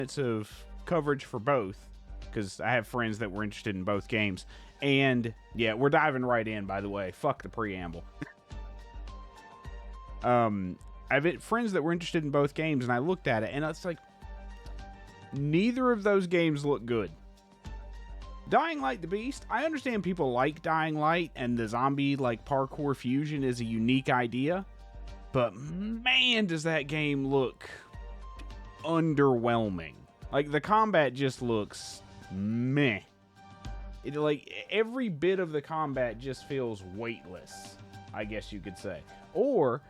minutes of coverage for both, because I have friends that were interested in both games. And yeah, we're diving right in, by the way. Fuck the preamble. I've had friends that were interested in both games, and I looked at it, and it's like, neither of those games look good. Dying Light the Beast, I understand people like Dying Light, and the zombie like parkour fusion is a unique idea, but man, does that game look underwhelming. Like, the combat just looks meh. It, like, every bit of the combat just feels weightless, I guess you could say. Or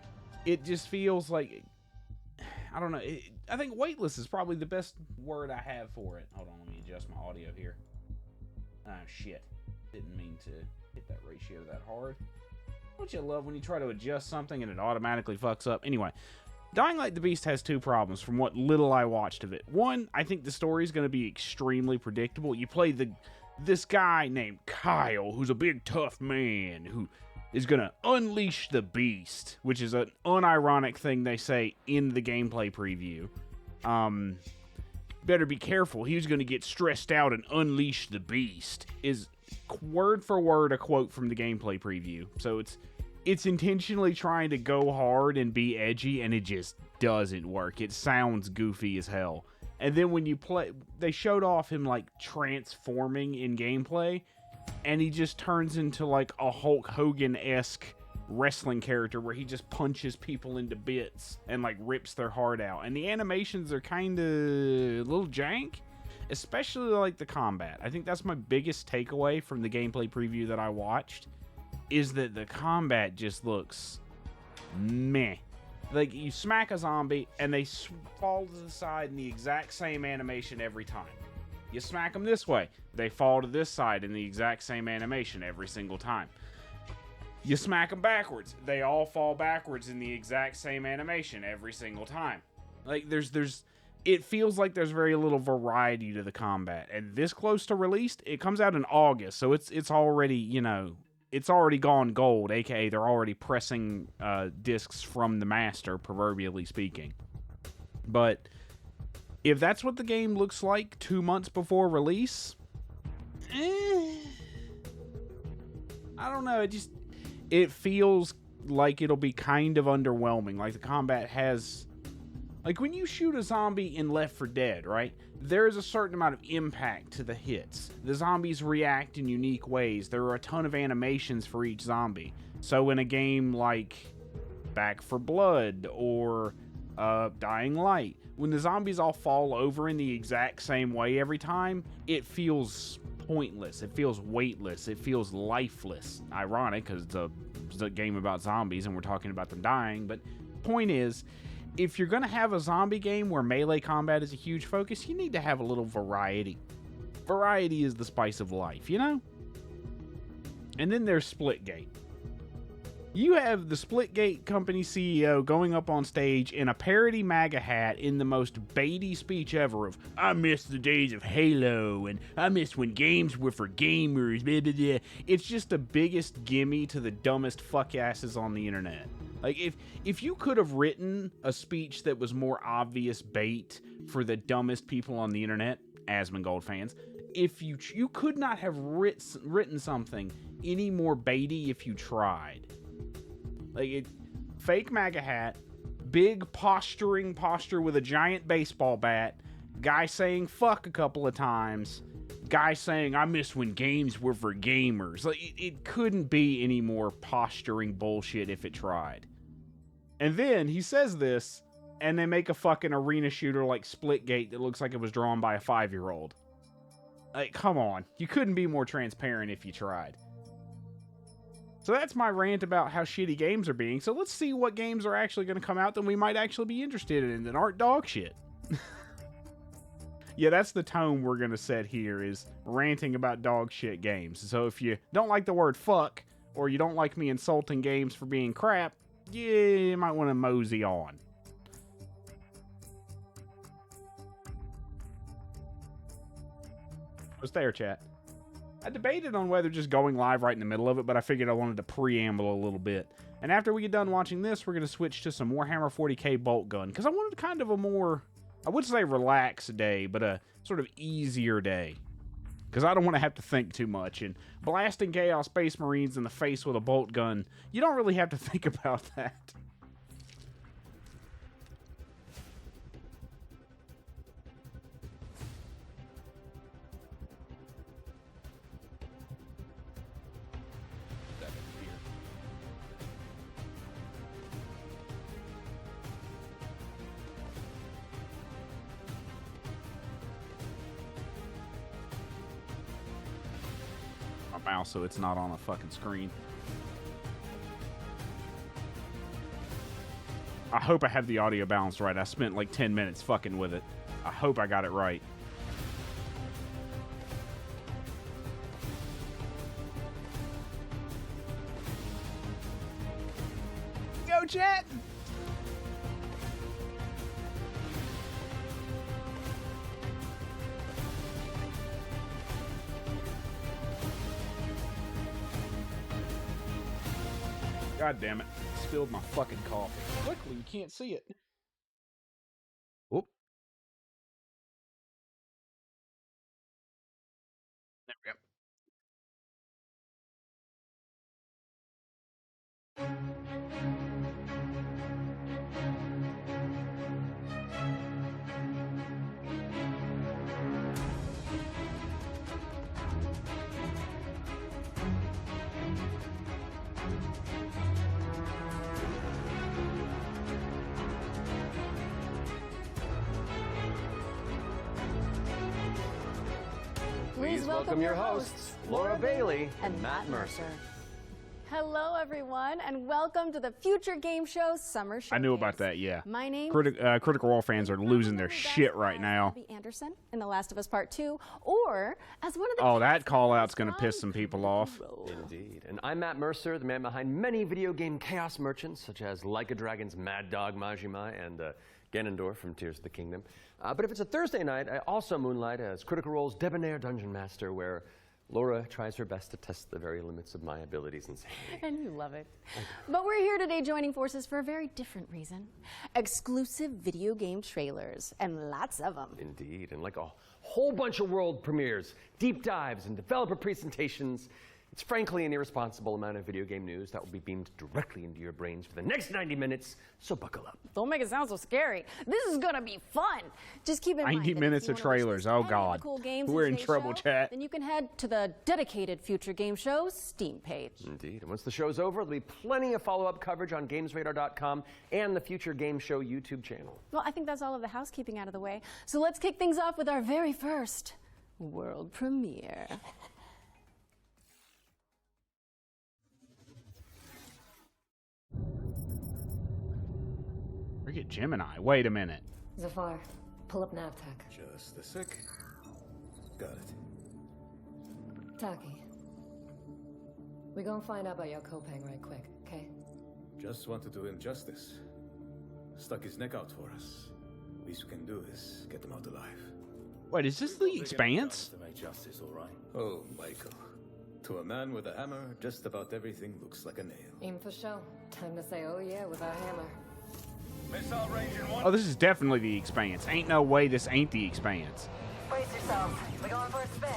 it just feels like, I don't know, I think weightless is probably the best word I have for it. Hold on, let me adjust my audio here. Oh, shit. Didn't mean to hit that ratio that hard. Don't you love when you try to adjust something and it automatically fucks up? Anyway, Dying Light the Beast has two problems from what little I watched of it. One, I think the story is going to be extremely predictable. You play this guy named Kyle, who's a big tough man, who is going to unleash the beast, which is an unironic thing they say in the gameplay preview. Better be careful. He's going to get stressed out and unleash the beast is word for word a quote from the gameplay preview. So it's intentionally trying to go hard and be edgy, and it just doesn't work. It sounds goofy as hell. And then when you play, they showed off him like transforming in gameplay, and he just turns into like a Hulk Hogan-esque wrestling character where he just punches people into bits and like rips their heart out. And the animations are kind of a little jank, especially like the combat. I think that's my biggest takeaway from the gameplay preview that I watched, is that the combat just looks meh. Like, you smack a zombie and they fall to the side in the exact same animation every time. You smack them this way, they fall to this side in the exact same animation every single time. You smack them backwards, they all fall backwards in the exact same animation every single time. Like, it feels like there's very little variety to the combat. And this close to released, it comes out in August, so it's already, you know, it's already gone gold, aka they're already pressing discs from the master, proverbially speaking. But if that's what the game looks like 2 months before release, I don't know, it feels like it'll be kind of underwhelming. Like, the combat has, like, when you shoot a zombie in Left 4 Dead, right? There is a certain amount of impact to the hits. The zombies react in unique ways. There are a ton of animations for each zombie. So in a game like Back 4 Blood or Dying Light, when the zombies all fall over in the exact same way every time, it feels pointless. It feels weightless. It feels lifeless. Ironic, because it's a game about zombies and we're talking about them dying. But point is, if you're going to have a zombie game where melee combat is a huge focus, you need to have a little variety. Variety is the spice of life, you know? And then there's Splitgate. You have the Splitgate company CEO going up on stage in a parody MAGA hat in the most baity speech ever of, I miss the days of Halo, and I miss when games were for gamers, blah, blah, blah. It's just the biggest gimme to the dumbest fuck asses on the internet. Like, if you could have written a speech that was more obvious bait for the dumbest people on the internet, Asmongold fans, if you could not have written something any more baity if you tried. Like, fake MAGA hat, big posture with a giant baseball bat, guy saying fuck a couple of times, guy saying, I miss when games were for gamers. Like, it couldn't be any more posturing bullshit if it tried. And then he says this, and they make a fucking arena shooter like Splitgate that looks like it was drawn by a 5-year-old. Like, come on. You couldn't be more transparent if you tried. So that's my rant about how shitty games are being. So let's see what games are actually going to come out that we might actually be interested in that aren't dog shit. Yeah, that's the tone we're going to set here, is ranting about dog shit games. So if you don't like the word fuck, or you don't like me insulting games for being crap, yeah, you might want to mosey on. What's there, chat? I debated on whether just going live right in the middle of it, but I figured I wanted to preamble a little bit. And after we get done watching this, we're going to switch to some Warhammer 40k bolt gun, because I wanted kind of a more I would say relaxed day, but a sort of easier day. Because I don't want to have to think too much. And blasting Chaos Space Marines in the face with a bolt gun, you don't really have to think about that. Mouse so it's not on a fucking screen. I hope I have the audio balance right. I spent like 10 minutes fucking with it. I hope I got it right. Go, chat! God damn it. Spilled my fucking coffee. Luckily, you can't see it. Whoop. There we go. Please welcome your hosts, Laura Bailey and Matt Mercer. Hello, everyone, and welcome to the Future Game Show Summer Showcase. I knew about that, yeah. My name Critical Role fans are losing their shit right now. Abby Anderson in The Last of Us Part 2, or as one of the... Oh, that call-out's going to piss some people off. Indeed. And I'm Matt Mercer, the man behind many video game chaos merchants, such as Like a Dragon's Mad Dog Majima and Ganondorf from Tears of the Kingdom. But if it's a Thursday night, I also moonlight as Critical Role's debonair dungeon master, where Laura tries her best to test the very limits of my abilities and sanity. And you love it. But we're here today joining forces for a very different reason. Exclusive video game trailers, and lots of them. Indeed, and like a whole bunch of world premieres, deep dives, and developer presentations, it's frankly an irresponsible amount of video game news that will be beamed directly into your brains for the next 90 minutes, so buckle up. Don't make it sound so scary. This is gonna be fun. Just keep in mind 90 minutes of trailers. Oh, God. Cool games We're in trouble, show, chat. Then you can head to the dedicated Future Game Show's Steam page. Indeed, and once the show's over, there'll be plenty of follow-up coverage on GamesRadar.com and the Future Game Show YouTube channel. Well, I think that's all of the housekeeping out of the way. So let's kick things off with our very first world premiere. Forget Gemini. Wait a minute. Zafar, pull up NavTech. Just a sec. Got it. Taki. We gonna find out about your Kopang right quick, okay? Just want to do him justice. Stuck his neck out for us. Least we can do is get him out alive. Wait, is this The Expanse? To make justice, all right. Oh, Michael. To a man with a hammer, just about everything looks like a nail. Aim for show. Time to say oh yeah with our hammer. Missile range in one. Oh, this is definitely The Expanse. Ain't no way this ain't The Expanse. Brace yourselves. We're going for a spin.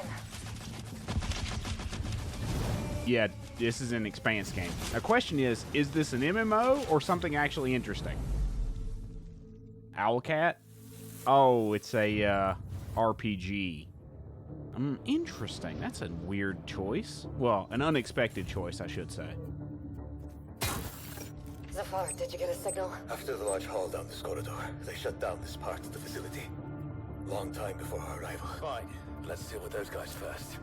Yeah, this is an Expanse game. Now, question is this an MMO or something actually interesting? Owlcat? Oh, it's a RPG. Interesting. That's a weird choice. Well, an unexpected choice, I should say. Zafar, did you get a signal? After the large haul down this corridor, they shut down this part of the facility. Long time before our arrival. Fine. Let's deal with those guys first.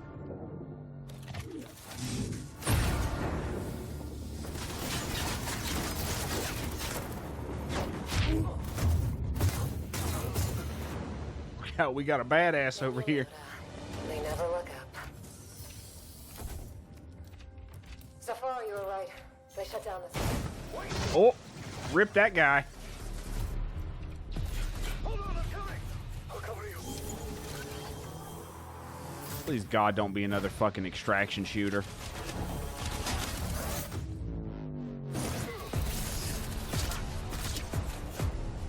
We got a badass over here. They never look up. Zafar, you were right. They shut down this. Oh, rip that guy. Hold on, I'm coming. I'll cover you. Please, God, don't be another fucking extraction shooter.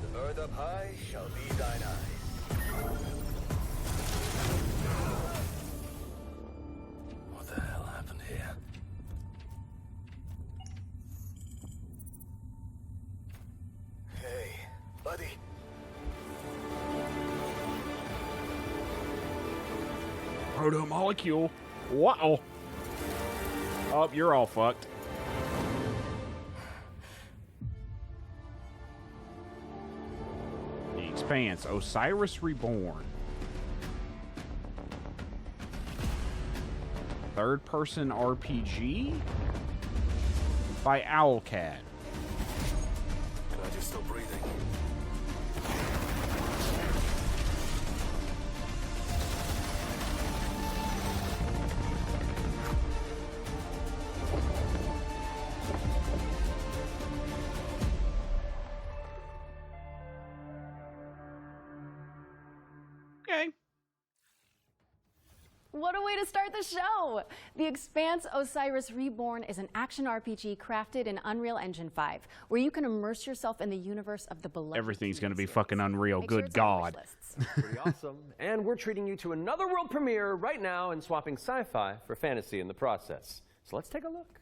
The bird up high shall be thine eye. Proto-molecule. Wow. Oh, you're all fucked. The Expanse. Osiris Reborn. Third-person RPG? By Owlcat. Glad you're still breathing. Okay. What a way to start the show! The Expanse Osiris Reborn is an action RPG crafted in Unreal Engine 5, where you can immerse yourself in the universe of the beloved. Everything's going to be series. fucking unreal. Make sure Good it's on your wish God. lists. Pretty awesome. And we're treating you to another world premiere right now and swapping sci-fi for fantasy in the process. So let's take a look.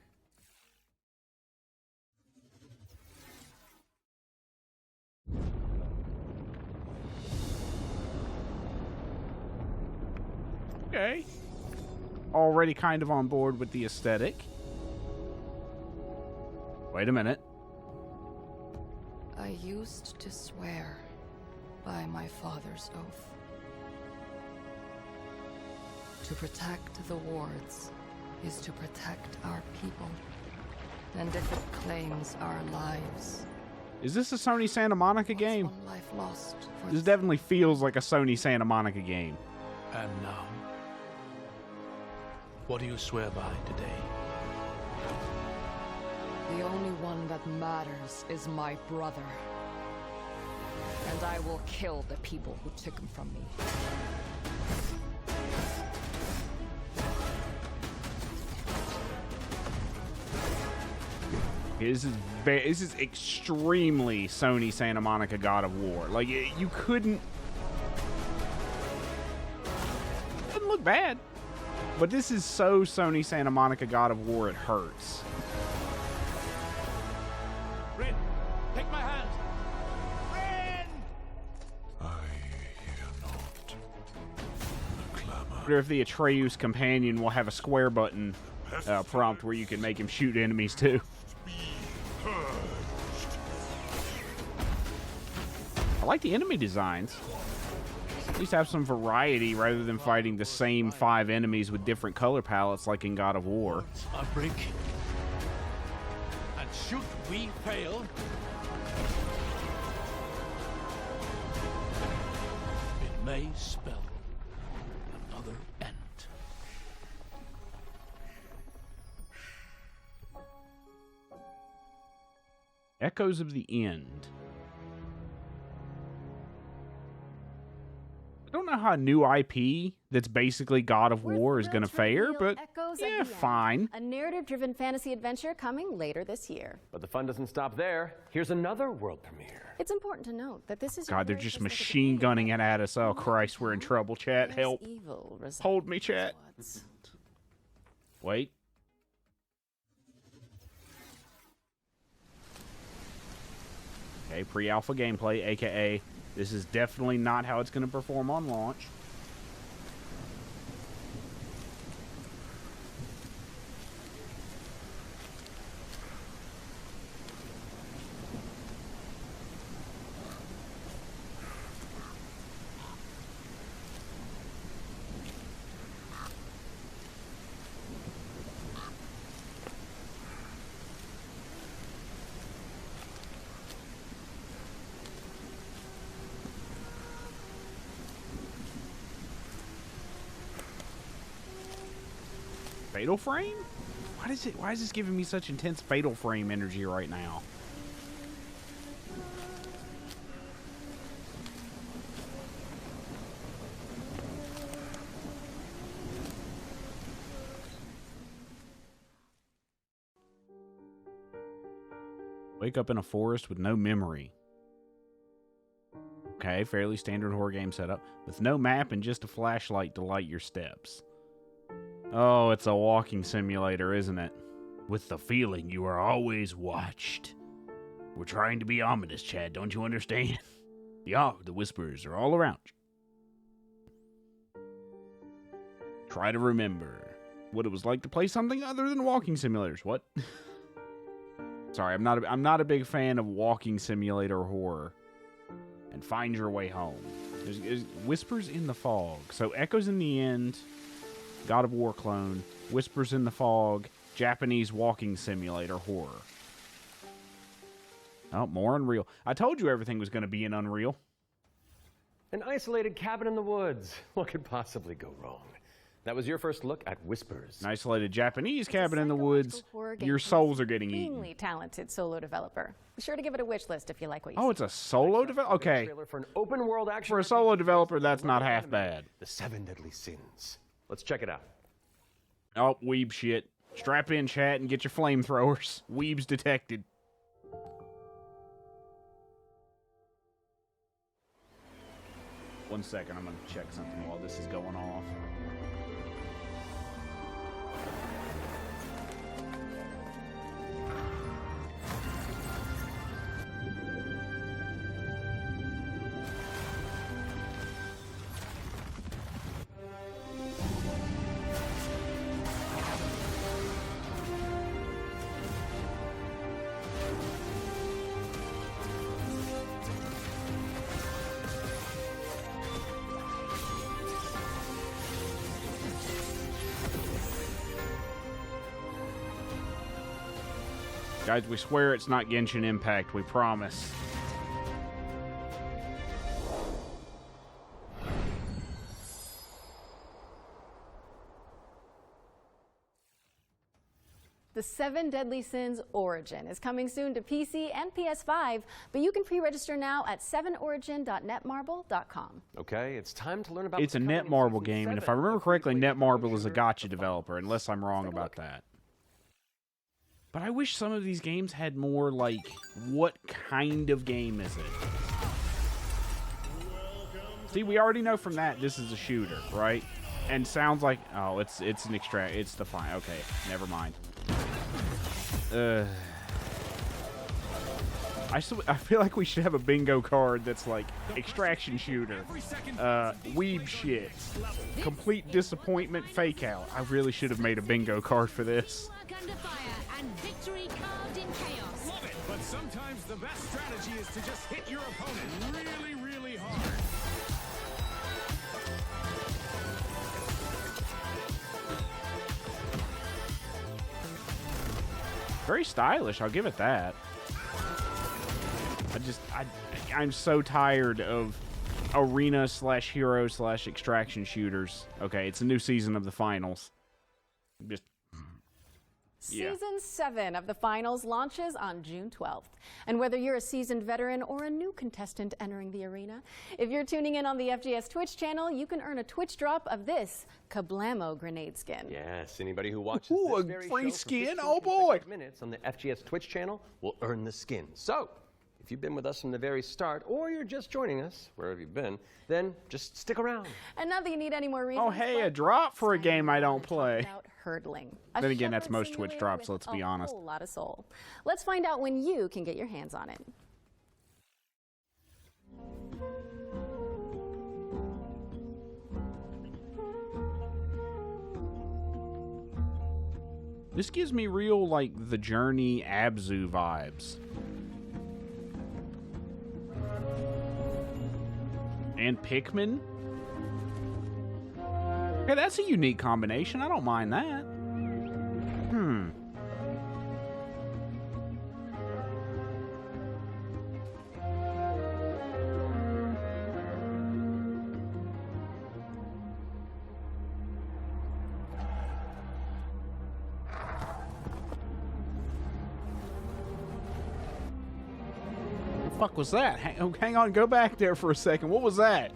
Okay. Already kind of on board with the aesthetic. Wait a minute. I used to swear by my father's oath to protect the wards is to protect our people, and if it claims our lives, Is this a Sony Santa Monica what's game? one life lost for This the definitely feels like a Sony Santa Monica game. And now, what do you swear by today? The only one that matters is my brother. And I will kill the people who took him from me. This is extremely Sony Santa Monica God of War. Like, you couldn't... Doesn't look bad. But this is so Sony Santa Monica God of War, it hurts. Rin, take my hand! Rin! I hear not the clamor. I wonder if the Atreus companion will have a square button prompt where you can make him shoot enemies too. I like the enemy designs. At least have some variety rather than fighting the same 5 enemies with different color palettes like in God of War. Are breaking. And should we fail, it may spell another end. Echoes of the End. I don't know how a new IP that's basically God of We're War is thrilled going to to fare, reveal but Echoes of yeah, the End, fine. A narrative-driven fantasy adventure coming later this year. But the fun doesn't stop there. Here's another world premiere. It's important to note that this is your God, they're very just first look at the machine game. gunning it at us. Oh, Christ, we're in trouble, chat. There's Help. evil resides Hold me, chat. in woods. Wait. Okay, pre-alpha gameplay, aka this is definitely not how it's going to perform on launch. Fatal Frame? Why is this giving me such intense Fatal Frame energy right now? Wake up in a forest with no memory. Okay, fairly standard horror game setup. With no map and just a flashlight to light your steps. Oh, it's a walking simulator, isn't it? With the feeling you are always watched. We're trying to be ominous, Chad, don't you understand? The whispers are all around you. Try to remember what it was like to play something other than walking simulators. What? Sorry, I'm not a big fan of walking simulator horror. And Find Your Way Home. There's Whispers in the Fog. So Echoes in the End, God of War clone, Whispers in the Fog, Japanese walking simulator horror. Oh, more Unreal. I told you everything was going to be in Unreal. An isolated cabin in the woods. What could possibly go wrong? That was your first look at Whispers. An isolated Japanese cabin in the Psychological woods. horror game Your from souls an are getting extremely eaten. talented solo developer. Be sure to give it a wish list if you like what you Oh, see. it's a solo developer? Okay. Trailer for an open world action For a RPG solo based developer, on that's the not world half anime, bad. The 7 Deadly Sins. Let's check it out. Oh, weeb shit. Strap in, chat, and get your flamethrowers. Weebs detected. One second, I'm going to check something while this is going off. Guys, we swear it's not Genshin Impact, we promise. The 7 Deadly Sins Origin is coming soon to PC and PS5, but you can pre-register now at 7origin.netmarble.com. Okay, it's time to learn about It's a what's coming in Netmarble Season game, and if I 7 remember of correctly, free-to-play Netmarble is a shooter gacha of the developer, unless I'm wrong Take a about look. that. But I wish some of these games had more, like, what kind of game is it? See, we already know from that this is a shooter, right? And sounds like, oh, it's an extract, it's the fine. Okay, never mind. I feel like we should have a bingo card that's like extraction shooter, weeb shit, complete disappointment, fake out. I really should have made a bingo card for this. Under fire and victory carved in chaos. Love it, but sometimes the best strategy is to just hit your opponent really, really hard. Very stylish, I'll give it that. I'm so tired of arena / hero / extraction shooters. Okay, it's a new season of the finals. Just yeah. Season 7 of the finals launches on June 12th. And whether you're a seasoned veteran or a new contestant entering the arena, if you're tuning in on the FGS Twitch channel, you can earn a Twitch drop of this Kablamo grenade skin. Yes, anybody who watches Ooh, this a very free show for skin? 15 Oh, boy. consecutive minutes on the FGS Twitch channel will earn the skin. So, if you've been with us from the very start, or you're just joining us, wherever you've been, then just stick around. And not that you need any more reasons. Oh, hey, a but drop for a it's time game I to don't talk play. About hurdling. A Then again, that's shepherd most Twitch simulator drops, with let's be honest. A whole lot of soul. Let's find out when you can get your hands on it. This gives me real, like, The Journey Abzu vibes. And Pikmin? Okay, that's a unique combination. I don't mind that. What the fuck was that? Hang on, go back there for a second. What was that?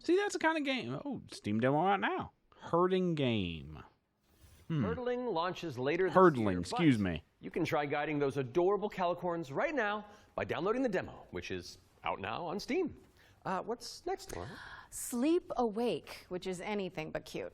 See, that's the kind of game. Oh, Steam demo out now. Herding game. Hurdling launches later this Hurdling, year, excuse but me. You can try guiding those adorable calicorns right now by downloading the demo, which is out now on Steam. What's next, Laura? Sleep Awake, which is anything but cute.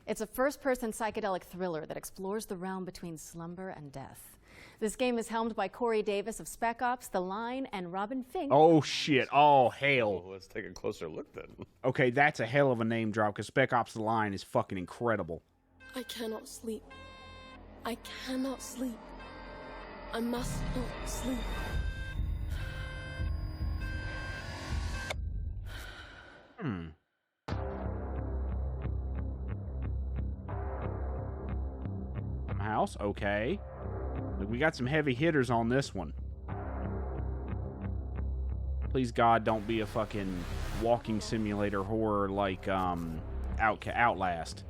It's a first-person psychedelic thriller that explores the realm between slumber and death. This game is helmed by Corey Davis of Spec Ops, The Line, and Robin Fink. Oh, shit. Oh, hell. Let's take a closer look then. Okay, that's a hell of a name drop, because Spec Ops The Line is fucking incredible. I cannot sleep. I cannot sleep. I must not sleep. House, okay. We got some heavy hitters on this one. Please God, don't be a fucking walking simulator horror like Outlast.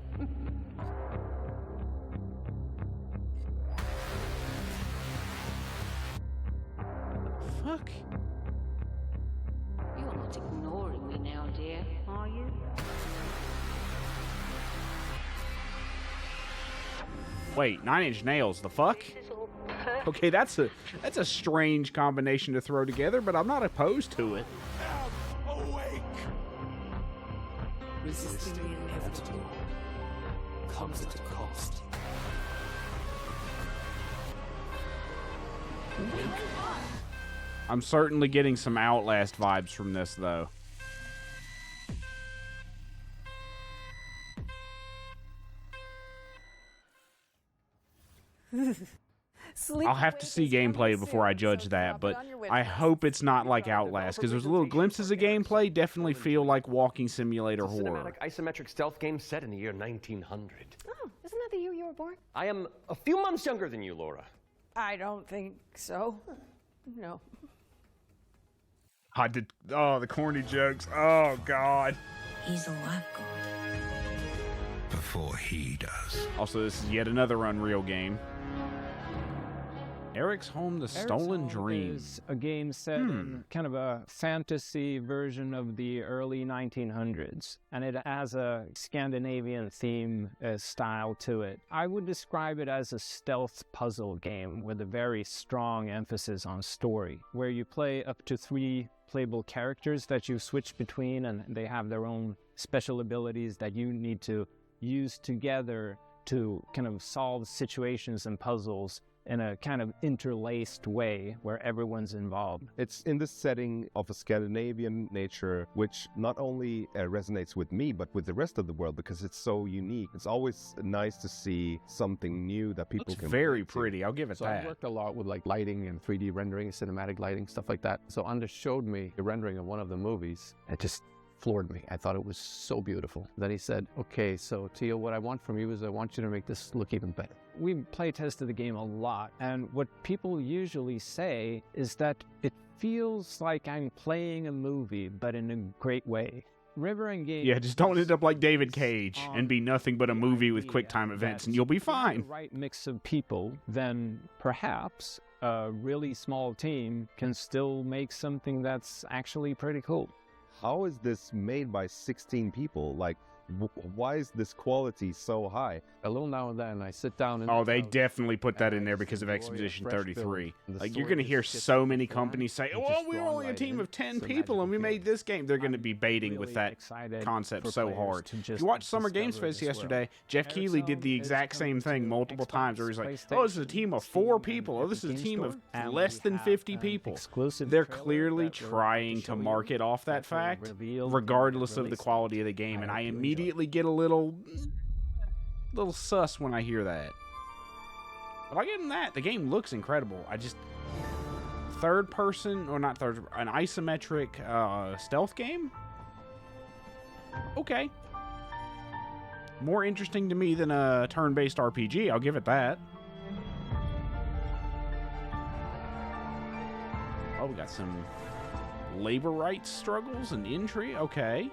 Fuck. You're not ignoring me now, dear, are you? Wait, 9 Inch Nails, the fuck? Okay, that's a strange combination to throw together, but I'm not opposed to it. Awake! Resisting the inevitable comes at a cost. I'm certainly getting some Outlast vibes from this, though. I'll have to see gameplay before I judge that, but I hope it's not like Outlast, because there's little glimpses of gameplay definitely feel like walking simulator horror. Cinematic isometric stealth game set in the year 1900. Oh, isn't that the year you were born? I am a few months younger than you, Laura. I don't think so. No. Oh, the corny jokes. Oh, God. He's a lifeguard. Before he does. Also, this is yet another Unreal game. Eric's Home, The Stolen Dream. Is a game set in kind of a fantasy version of the early 1900s, and it has a Scandinavian theme style to it. I would describe it as a stealth puzzle game with a very strong emphasis on story, where you play up to 3 playable characters that you switch between, and they have their own special abilities that you need to use together to kind of solve situations and puzzles in a kind of interlaced way where everyone's involved. It's in the setting of a Scandinavian nature, which not only resonates with me, but with the rest of the world, because it's so unique. It's always nice to see something new that people can. It's very pretty, I'll give it that. I worked a lot with like lighting and 3D rendering, cinematic lighting, stuff like that. So Anders showed me the rendering of one of the movies. It just floored me. I thought it was so beautiful. Then he said, okay, so Teal, what I want from you is I want you to make this look even better. We play tested the game a lot, and what people usually say is that it feels like I'm playing a movie, but in a great way. River and Gate. Yeah, just don't end up like David Cage and be nothing but a movie with quick time events, and you'll be fine. The right mix of people, then perhaps a really small team can still make something that's actually pretty cool. How is this made by 16 people? Like, why is this quality so high? A little now and then I sit down and... Oh, they definitely put that in there because of Expedition 33. Like, you're going to hear so many companies say, oh, we're only a team of 10 people and we made this game. They're going to be baiting with that concept so hard. If you watched Summer Games Fest yesterday, Jeff Keighley did the exact same thing multiple times where he's like, oh, this is a team of 4 people. Oh, this is a team of less than 50 people. They're clearly trying to market off that fact, regardless of the quality of the game, and I immediately get a little sus when I hear that. But I'll give him that. The game looks incredible. I just... Third person, or not third, an isometric stealth game? Okay. More interesting to me than a turn-based RPG, I'll give it that. Oh, we got some labor rights struggles and intrigue. Okay.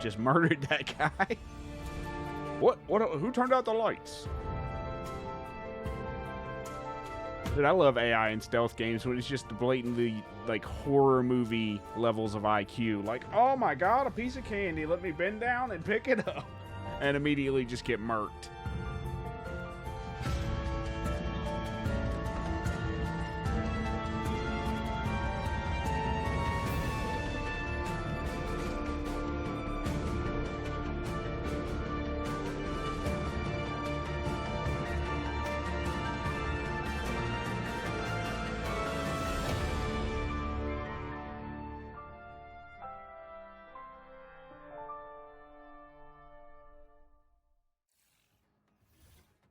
Just murdered that guy. What? Who turned out the lights? Dude, I love AI in stealth games when it's just blatantly like horror movie levels of IQ. Like, oh my god, a piece of candy. Let me bend down and pick it up, and immediately just get murked.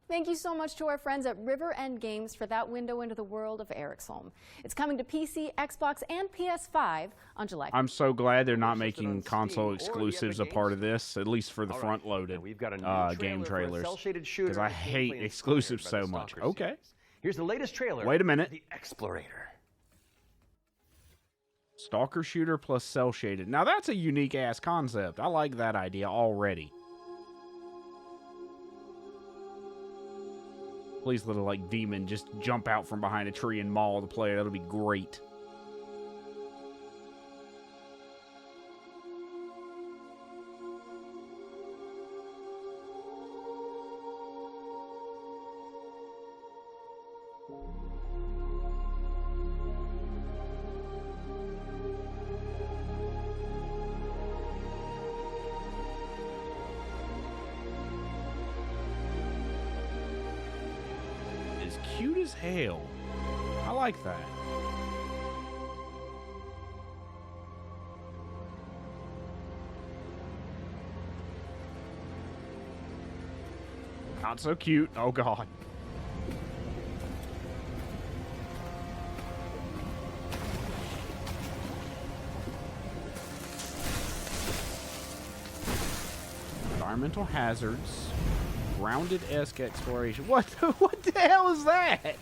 Thank you so much to our friends at River End Games for that window into the world of Eric's It's coming to PC, Xbox, and PS5 on July 5th. I'm so glad they're not making console exclusives a part of this, at least for the front-loaded game trailers, because I hate exclusives so much. Okay. Here's the latest trailer. Wait a minute. The Explorator. Stalker shooter plus cell shaded. Now that's a unique-ass concept. I like that idea already. Please let a demon just jump out from behind a tree and maul the player. That'll be great. Cute as hell. I like that. Not so cute. Oh god. Environmental hazards. Grounded-esque exploration. What the hell is that?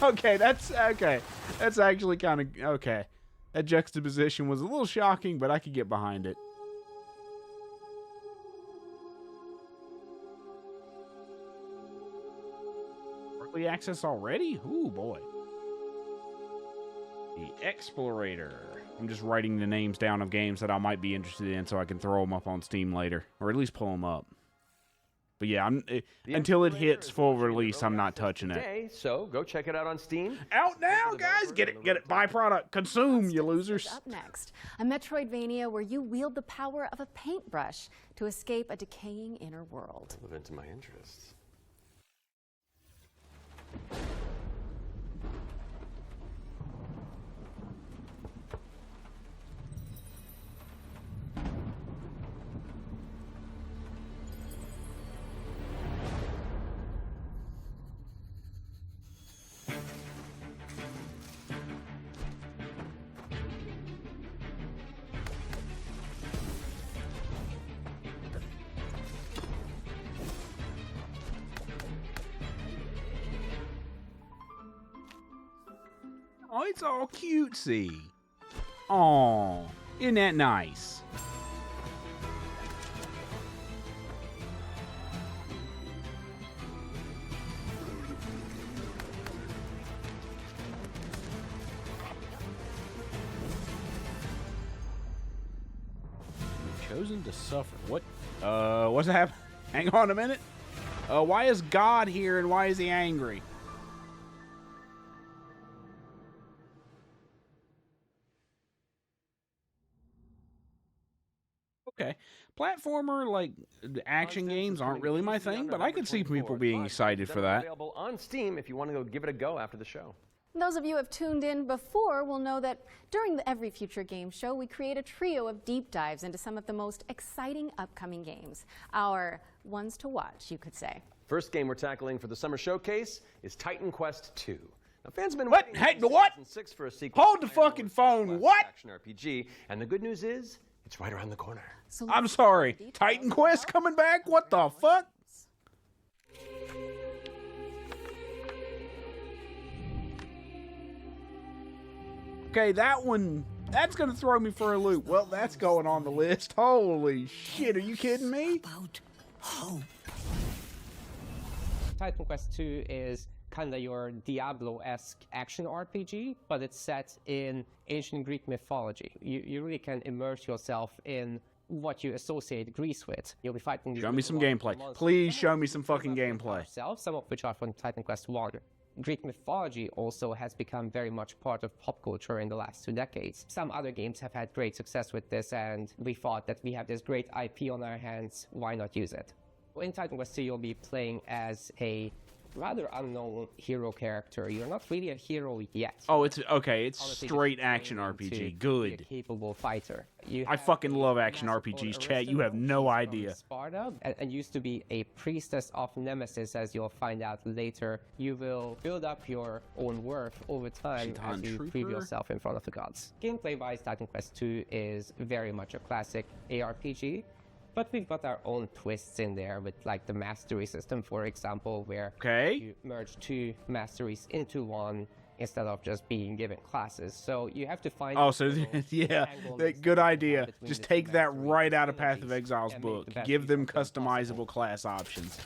Okay, that's actually kind of okay. That juxtaposition was a little shocking, but I could get behind it. Early access already? Ooh, boy. The Explorator. I'm just writing the names down of games that I might be interested in so I can throw them up on Steam later, or at least pull them up. But yeah, until it hits full release, I'm not touching it. So go check it out on Steam. Out now, guys! Get it! Byproduct. Consume, you losers. Up next, a Metroidvania where you wield the power of a paintbrush to escape a decaying inner world. Relevant to my interests. Oh, it's all cutesy. Aw, isn't that nice? Chosen to suffer. What? What's happening? Hang on a minute. Why is God here and why is he angry? Okay. Platformer, like, action games aren't really my thing, but I could see people being excited for that. Available on Steam if you want to go give it a go after the show. Those of you who have tuned in before will know that during the Every Future Game Show, we create a trio of deep dives into some of the most exciting upcoming games. Our ones to watch, you could say. First game we're tackling for the summer showcase is Titan Quest II. Now, fans have been what? waiting Hey, what? 6 for a sequel. Hold the fucking phone. What? Action RPG, and the good news is it's right around the corner. So I'm sorry. Titan Quest coming back? What the fuck? Okay, that's gonna throw me for a loop. Well, that's going on the list. Holy shit, are you kidding me? About hope. Titan Quest II is kind of your Diablo-esque action RPG, but it's set in ancient Greek mythology. You really can immerse yourself in what you associate Greece with. You'll be fighting. Show me some gameplay. Please show me some fucking gameplay. Some of which are from Titan Quest I. Greek mythology also has become very much part of pop culture in the last 2 decades. Some other games have had great success with this, and we thought that we have this great IP on our hands, why not use it? In Titan Quest II, you'll be playing as a rather unknown hero character. You're not really a hero yet. Oh, it's okay. It's Honestly, straight just action training to RPG. be a Good. capable fighter. I fucking love action RPGs, chat. You have no idea. Sparta and used to be a priestess of Nemesis, as you'll find out later. You will build up your own worth over time as you prove yourself in front of the gods. Gameplay-wise, Titan Quest II is very much a classic ARPG, but we've got our own twists in there with like the mastery system, for example, where you merge 2 masteries into one instead of just being given classes. So you have to find... Oh, so yeah, good idea. Just take that right out of Path of Exile's book. Give them customizable class options.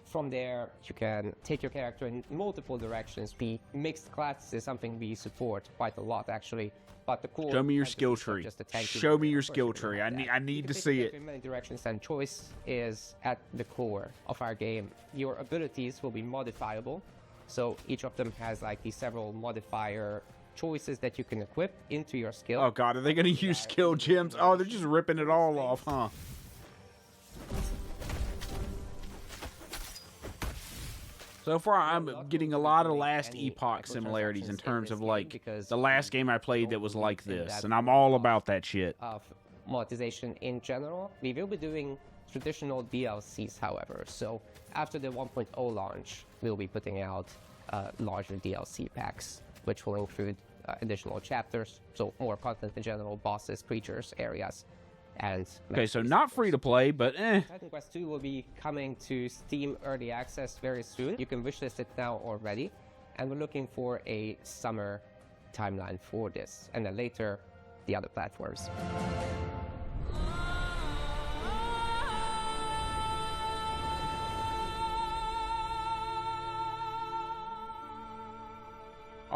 From there, you can take your character in multiple directions. Mixed classes is something we support quite a lot, actually. But the core... Show me your skill tree. Show me your skill tree. I need to see it. In many directions, and choice is at the core of our game. Your abilities will be modifiable. So each of them has like these several modifier choices that you can equip into your skill. Oh god, are they going to use skill gems? Oh, they're just ripping it all off, huh? So far, I'm getting a lot of Last Epoch similarities in terms of, like, the last game I played that was like this, and I'm all about that shit. Of monetization in general. We will be doing traditional DLCs, however. So after the 1.0 launch, we'll be putting out larger DLC packs, which will include additional chapters, so more content in general, bosses, creatures, areas. And okay, so not free to play, but Titan Quest II will be coming to Steam Early Access very soon. You can wishlist it now already, and we're looking for a summer timeline for this, and then later the other platforms.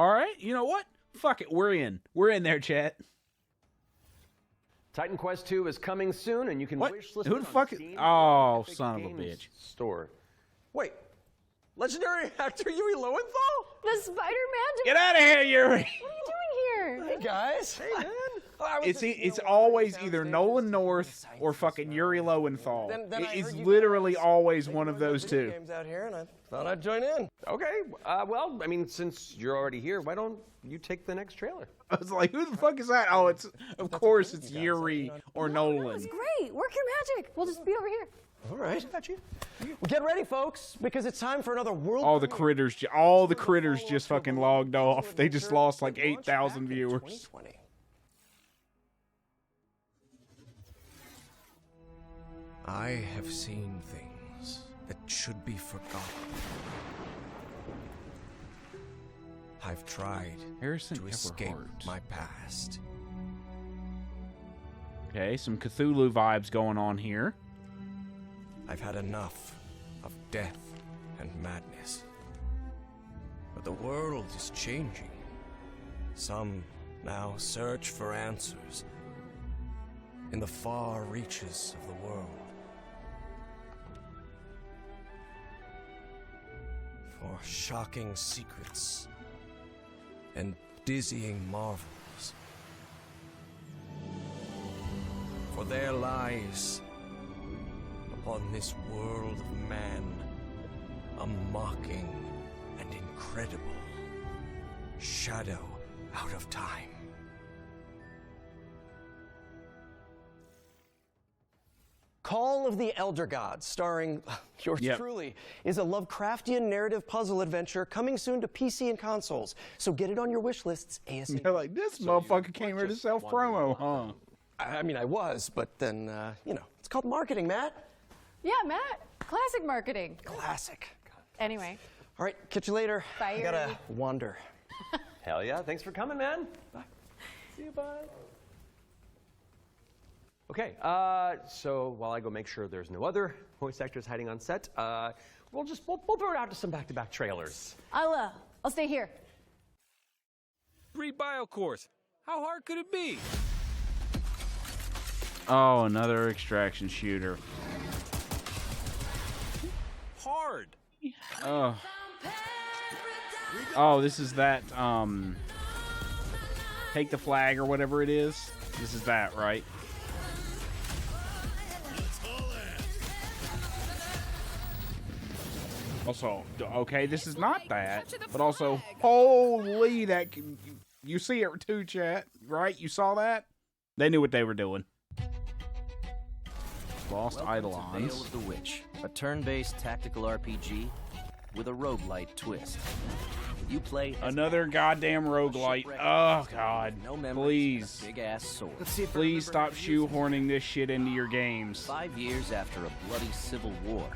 all right, you know what? Fuck it, we're in. We're in there, chat. Titan Quest II is coming soon, and you can wishlist Who it the on fuck? Steam Oh, Epic son of a Games bitch! Store. Wait, legendary actor Yuri Lowenthal? The Spider Magic. Get out of here, Yuri! What are you doing here? Hey guys. Hey man. It's always either Nolan North or fucking Yuri Lowenthal. It's literally always one of those two. Games out here, and I thought I'd join in. Okay, well, I mean, since you're already here, why don't you take the next trailer? I was like, who the fuck is that? Oh, of course it's Yuri or Nolan. It's great. Work your magic. We'll just be over here. All right. Well, get ready, folks, because it's time for another world. All the critters just fucking logged off. They just lost like 8,000 viewers. I have seen things that should be forgotten. I've tried to escape my past. Okay, some Cthulhu vibes going on here. I've had enough of death and madness. But the world is changing. Some now search for answers in the far reaches of the world. For shocking secrets and dizzying marvels. For there lies, upon this world of man, a mocking and incredible shadow out of time. Call of the Elder Gods, starring yours truly, is a Lovecraftian narrative puzzle adventure coming soon to PC and consoles. So get it on your wish lists ASAP. They're like, this motherfucker came here to self-promo, huh? I mean, I was, but then, you know, it's called marketing, Matt. Yeah, Matt. Classic marketing. Classic. Anyway. All right, catch you later. Bye. I gotta wander. Hell yeah, thanks for coming, man. Bye. See you, bye. Okay, so while I go make sure there's no other voice actors hiding on set, we'll throw it out to some back-to-back trailers. I'll stay here. Free bio course. How hard could it be? Oh, another extraction shooter. Hard. Oh, this is that, take the flag or whatever it is. This is that, right? Also, okay, this is not that, but also, holy, that you see it too, chat, right? You saw that? They knew what they were doing. Lost Eidolons. Veil of the Witch, a turn-based tactical RPG with a roguelite twist. You play another goddamn roguelite. Oh god. No please. Big ass sword. Please stop shoehorning this shit into your games. 5 years after a bloody civil war,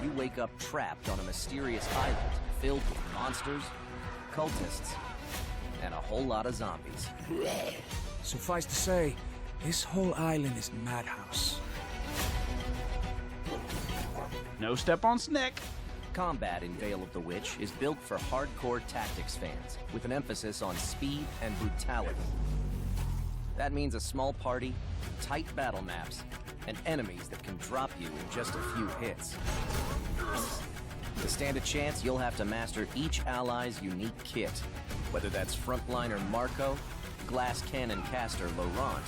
you wake up trapped on a mysterious island filled with monsters, cultists, and a whole lot of zombies. Suffice to say, this whole island is madhouse. No step on Snick. Combat in Veil of the Witch is built for hardcore tactics fans, with an emphasis on speed and brutality. That means a small party, tight battle maps, and enemies that can drop you in just a few hits. To stand a chance, you'll have to master each ally's unique kit, whether that's frontliner Marco, glass cannon caster Laurent,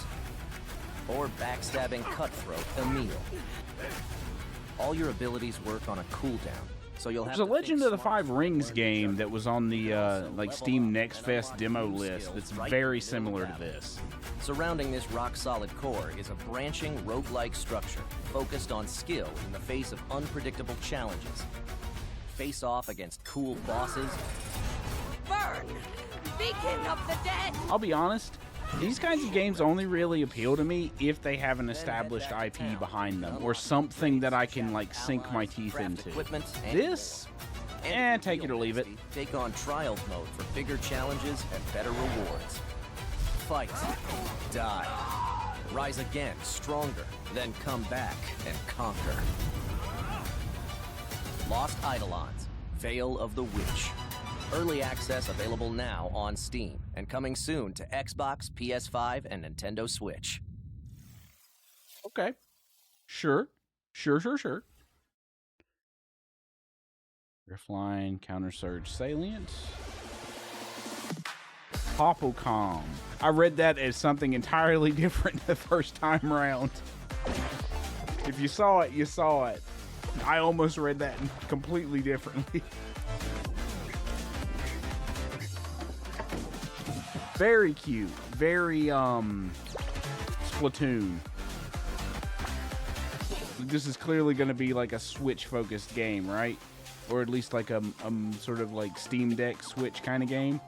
or backstabbing cutthroat Emile. All your abilities work on a cooldown, so you'll have There's a Legend of the Five Rings game that was on the like Steam Next Fest demo list that's very similar to this. Surrounding this rock-solid core is a branching roguelike structure focused on skill in the face of unpredictable challenges. Face off against cool bosses. Burn! Beacon of the dead! I'll be honest, these kinds of games only really appeal to me if they have an established IP behind them, or something that I can, like, sink my teeth into. This? Take it or leave it. Take on trial mode for bigger challenges and better rewards. Fight. Die. Rise again, stronger, then come back and conquer. Lost Eidolons, Veil of the Witch. Early access available now on Steam, and coming soon to Xbox, PS5, and Nintendo Switch. Okay. Sure. Riftline, Counter Surge Salient. Popocom. I read that as something entirely different the first time around. If you saw it, you saw it. I almost read that completely differently. Very cute. Very, Splatoon. This is clearly going to be like a Switch-focused game, right? Or at least like a sort of like Steam Deck Switch kind of game.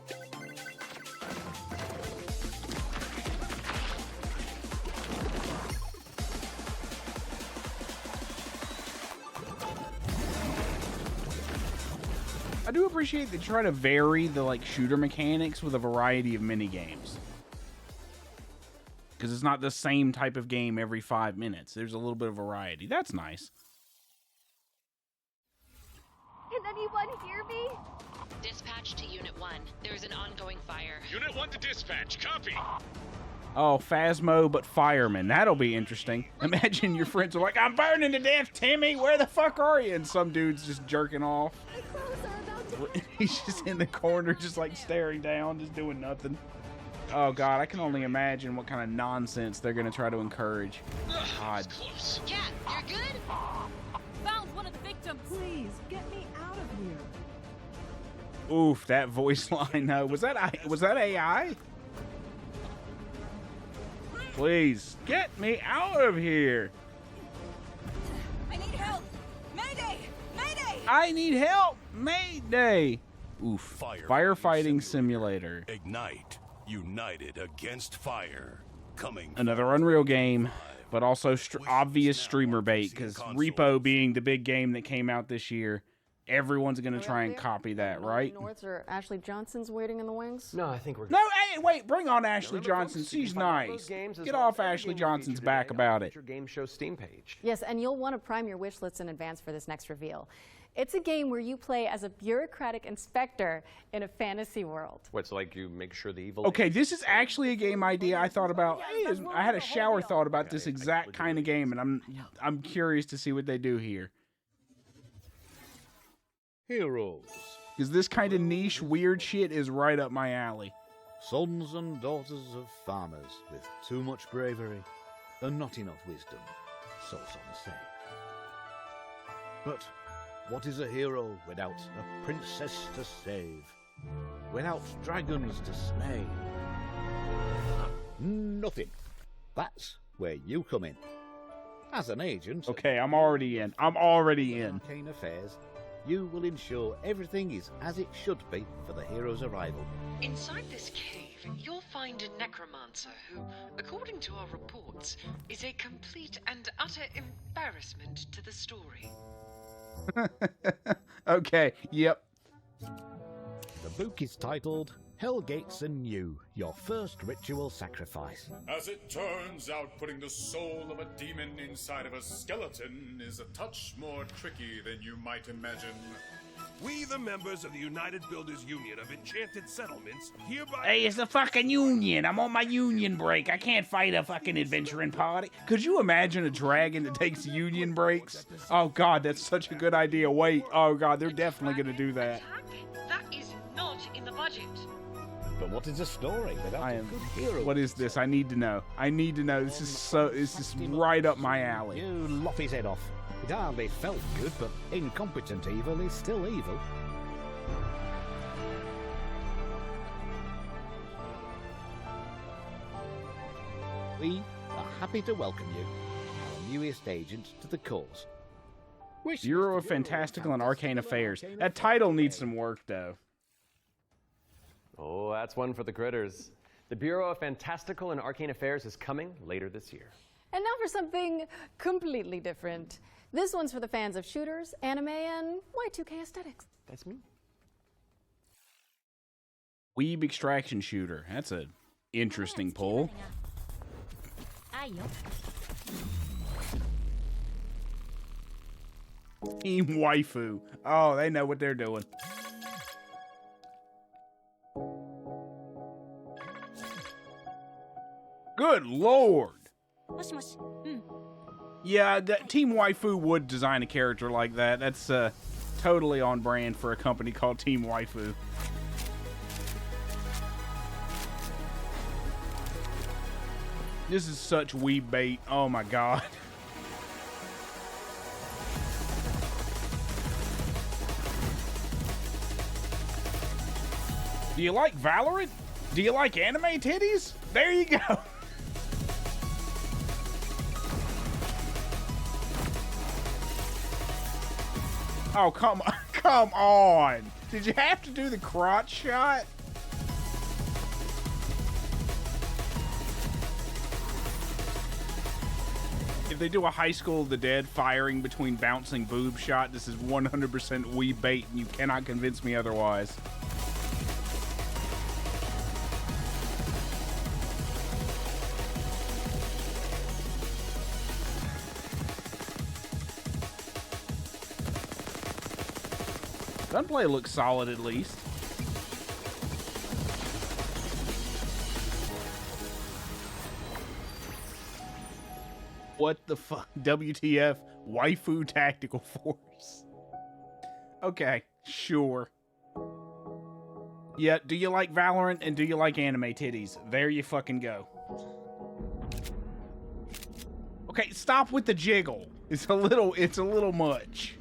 I do appreciate they try to vary the like shooter mechanics with a variety of mini games, because it's not the same type of game every 5 minutes. There's a little bit of variety. That's nice. Can anyone hear me? Dispatch to Unit 1. There's an ongoing fire. Unit 1 to dispatch. Copy. Oh, Phasmo, but fireman. That'll be interesting. Imagine your friends are like, I'm burning to death, Timmy. Where the fuck are you? And some dude's just jerking off. He's just in the corner, just like staring down, just doing nothing. Oh, God, I can only imagine what kind of nonsense they're going to try to encourage. God. Cat, you're good? Found one of the victims. Please, get me out of here. Oof, that voice line. Was that AI? Please, get me out of here. I need help. Mayday! Mayday! I need help. Mayday. Oof. Firefighting simulator. Ignite. United against fire. Coming. Another Unreal game, but also obvious streamer bait, because Repo being the big game that came out this year, everyone's going to try and copy that, right? North or Ashley Johnson's waiting in the wings? No, I think we're good. No, hey, wait, bring on Ashley Johnson. She's nice. Get off Ashley Johnson's back about it. Your game show Steam page. Yes, and you'll want to prime your wish list in advance for this next reveal. It's a game where you play as a bureaucratic inspector in a fantasy world. What's like you make sure the evil... Okay, this is actually a game idea I thought about. Hey, I had a shower thought about this exact kind of game, and I'm curious to see what they do here. Heroes. Because this kind of niche, weird shit is right up my alley. Sons and daughters of farmers with too much bravery and not enough wisdom, so some say. But What is a hero without a princess to save? Without dragons to slay? Nothing. That's where you come in. As an agent... Okay, I'm already in. I'm already in. Arcane Affairs, you will ensure everything is as it should be for the hero's arrival. Inside this cave, you'll find a necromancer who, according to our reports, is a complete and utter embarrassment to the story. Okay, yep. The book is titled Hellgates Anew, Your First Ritual Sacrifice. As it turns out, putting the soul of a demon inside of a skeleton is a touch more tricky than you might imagine. We, the members of the United Builders Union of Enchanted Settlements, hereby... Hey, it's the fucking union. I'm on my union break. I can't fight a fucking adventuring party. Could you imagine a dragon that takes union breaks? Oh, God, that's such a good idea. Wait. Oh, God, they're definitely going to do that. That is not in the budget. But what is a story without a good hero? What is this? I need to know. I need to know. This is right up my alley. You lop his head off. It hardly felt good, but incompetent evil is still evil. We are happy to welcome you, our newest agent to the cause. Bureau of Fantastical and Arcane Affairs. That title needs some work, though. Oh, that's one for the critters. The Bureau of Fantastical and Arcane Affairs is coming later this year. And now for something completely different. This one's for the fans of shooters, anime, and Y2K aesthetics. That's me. Weeb extraction shooter. That's an interesting pull. Team Waifu. Oh, they know what they're doing. Good Lord. Yeah, Team Waifu would design a character like that. That's totally on brand for a company called Team Waifu. This is such weeb bait. Oh my God. Do you like Valorant? Do you like anime titties? There you go. Oh, come on. Did you have to do the crotch shot? If they do a High School of the Dead firing between bouncing boob shot, this is 100% weeb bait, and you cannot convince me otherwise. Gunplay looks solid at least. What the fuck? WTF? Waifu Tactical Force. Okay, sure. Yeah, do you like Valorant and do you like anime titties? There you fucking go. Okay, stop with the jiggle. It's a little much.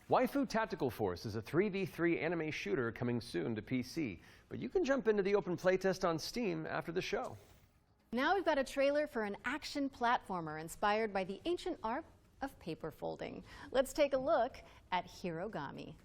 Waifu Tactical Force is a 3v3 anime shooter coming soon to PC, but you can jump into the open playtest on Steam after the show. Now we've got a trailer for an action platformer inspired by the ancient art of paper folding. Let's take a look at Hirogami.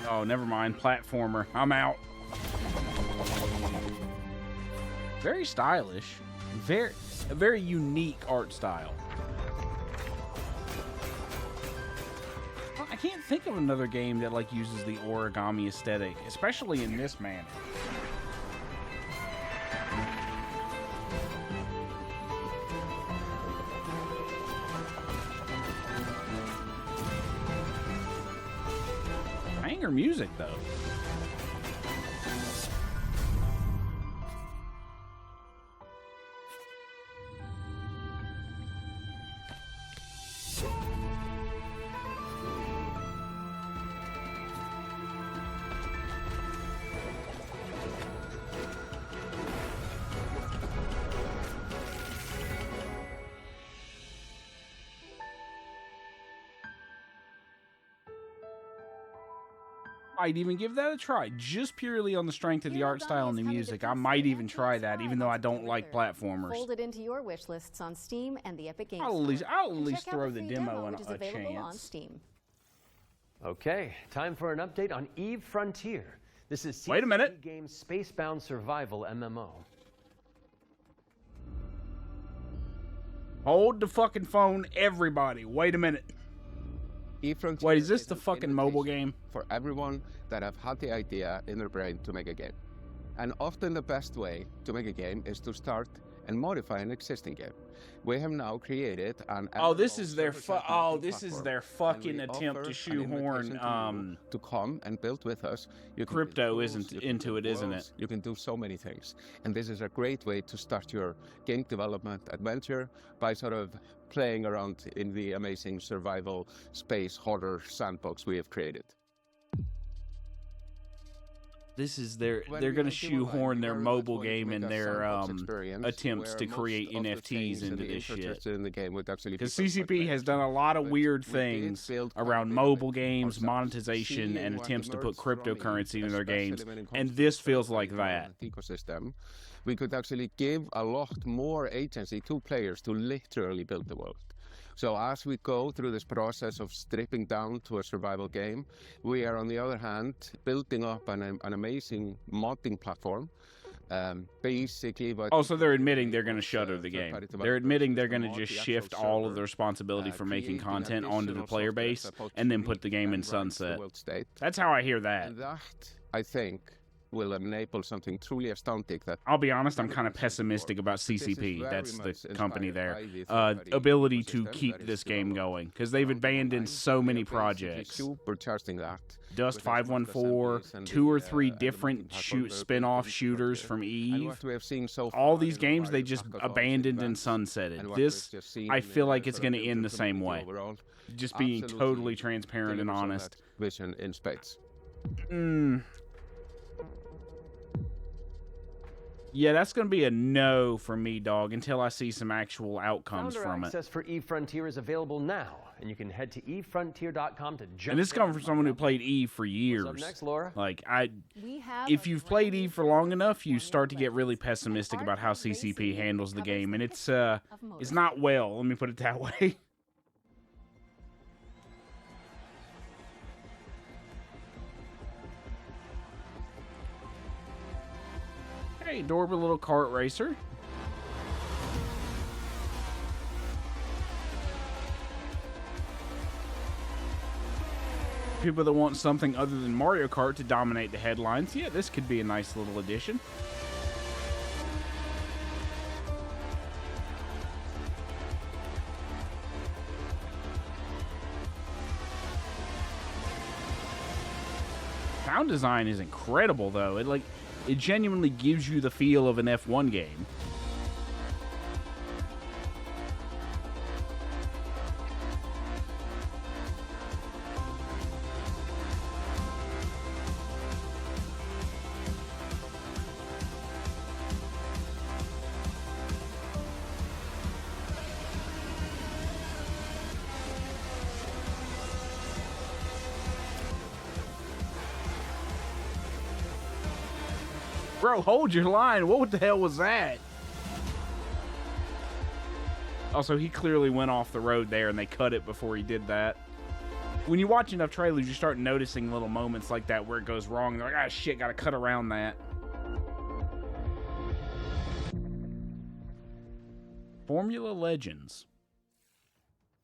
Oh, never mind. Platformer. I'm out. Very stylish. A very unique art style. I can't think of another game that like uses the origami aesthetic, especially in this manner. banger music, though. Might even give that a try, just purely on the strength of the art style and the music. I might even try that, even though I don't like platformers. Fold it into your wish lists on Steam and the Epic Games I'll at least Store. throw the demo in which is a available on chance. Steam. Okay, time for an update on Eve Frontier. This is Wait a minute. Game's Spacebound Survival MMO. Hold the fucking phone, everybody. Wait a minute. Wait, is this the fucking mobile game? For everyone that have had the idea in their brain to make a game. And often the best way to make a game is to start and modify an existing game. We have now created an this is their fucking attempt to shoehorn to come and build with us. Crypto isn't into it, isn't it? You can do so many things. And this is a great way to start your game development adventure by sort of playing around in the amazing survival space horror sandbox we have created. This is they're going to shoehorn their mobile game and their attempts to create NFTs into this shit. Because CCP has done a lot of weird things around mobile games, monetization, and attempts to put cryptocurrency in their games, and this feels like that. Ecosystem. We could actually give a lot more agency to players to literally build the world. So as we go through this process of stripping down to a survival game, we are on the other hand building up an amazing modding platform. Basically, so they're admitting they're going to shutter the game. They're admitting they're going to just shift all of the responsibility for making content onto the player base and then put the game in sunset. That's how I hear that. And that, I think, will enable something truly astounding. That I'll be honest, I'm kind of pessimistic about CCP. That's the company there. Ability to keep this game going because they've abandoned so many projects. Supercharging that. Dust 514, 2 or 3 different spin-off shooters from Eve. All these games they just abandoned and sunsetted. This, I feel like it's going to end the same way. Just being totally transparent and honest. Vision in space. Yeah, that's going to be a no for me, dog, until I see some actual outcomes from it. Access for Eve Frontier is available now, and you can head to evefrontier.com to jump. And this comes from someone who played Eve for years. What's up next, Laura? Like, if you've played Eve for long enough, you start to get really pessimistic about how CCP handles the game, and it's not well. Let me put it that way. Hey, adorable little kart racer. People that want something other than Mario Kart to dominate the headlines, yeah, this could be a nice little addition. Sound design is incredible, though. It genuinely gives you the feel of an F1 game. Bro, hold your line. What the hell was that? Also, he clearly went off the road there and they cut it before he did that. When you watch enough trailers, you start noticing little moments like that where it goes wrong. And they're like, ah, shit, gotta cut around that. Formula Legends.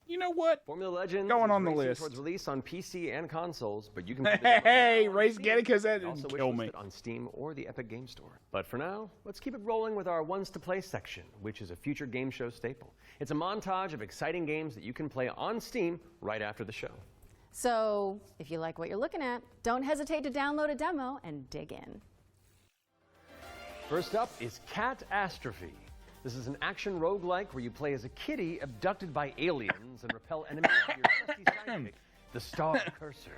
You know what? Formula Legends going on the racing list towards release on PC and consoles, but you can hey, race get it because that didn't kill me. On Steam or the Epic Games Store. But for now, let's keep it rolling with our Ones to Play section, which is a future game show staple. It's a montage of exciting games that you can play on Steam right after the show. So if you like what you're looking at, don't hesitate to download a demo and dig in. First up is Catastrophe. This is an action roguelike where you play as a kitty abducted by aliens and repel enemies with your trusty sidekick, the Star Cursor.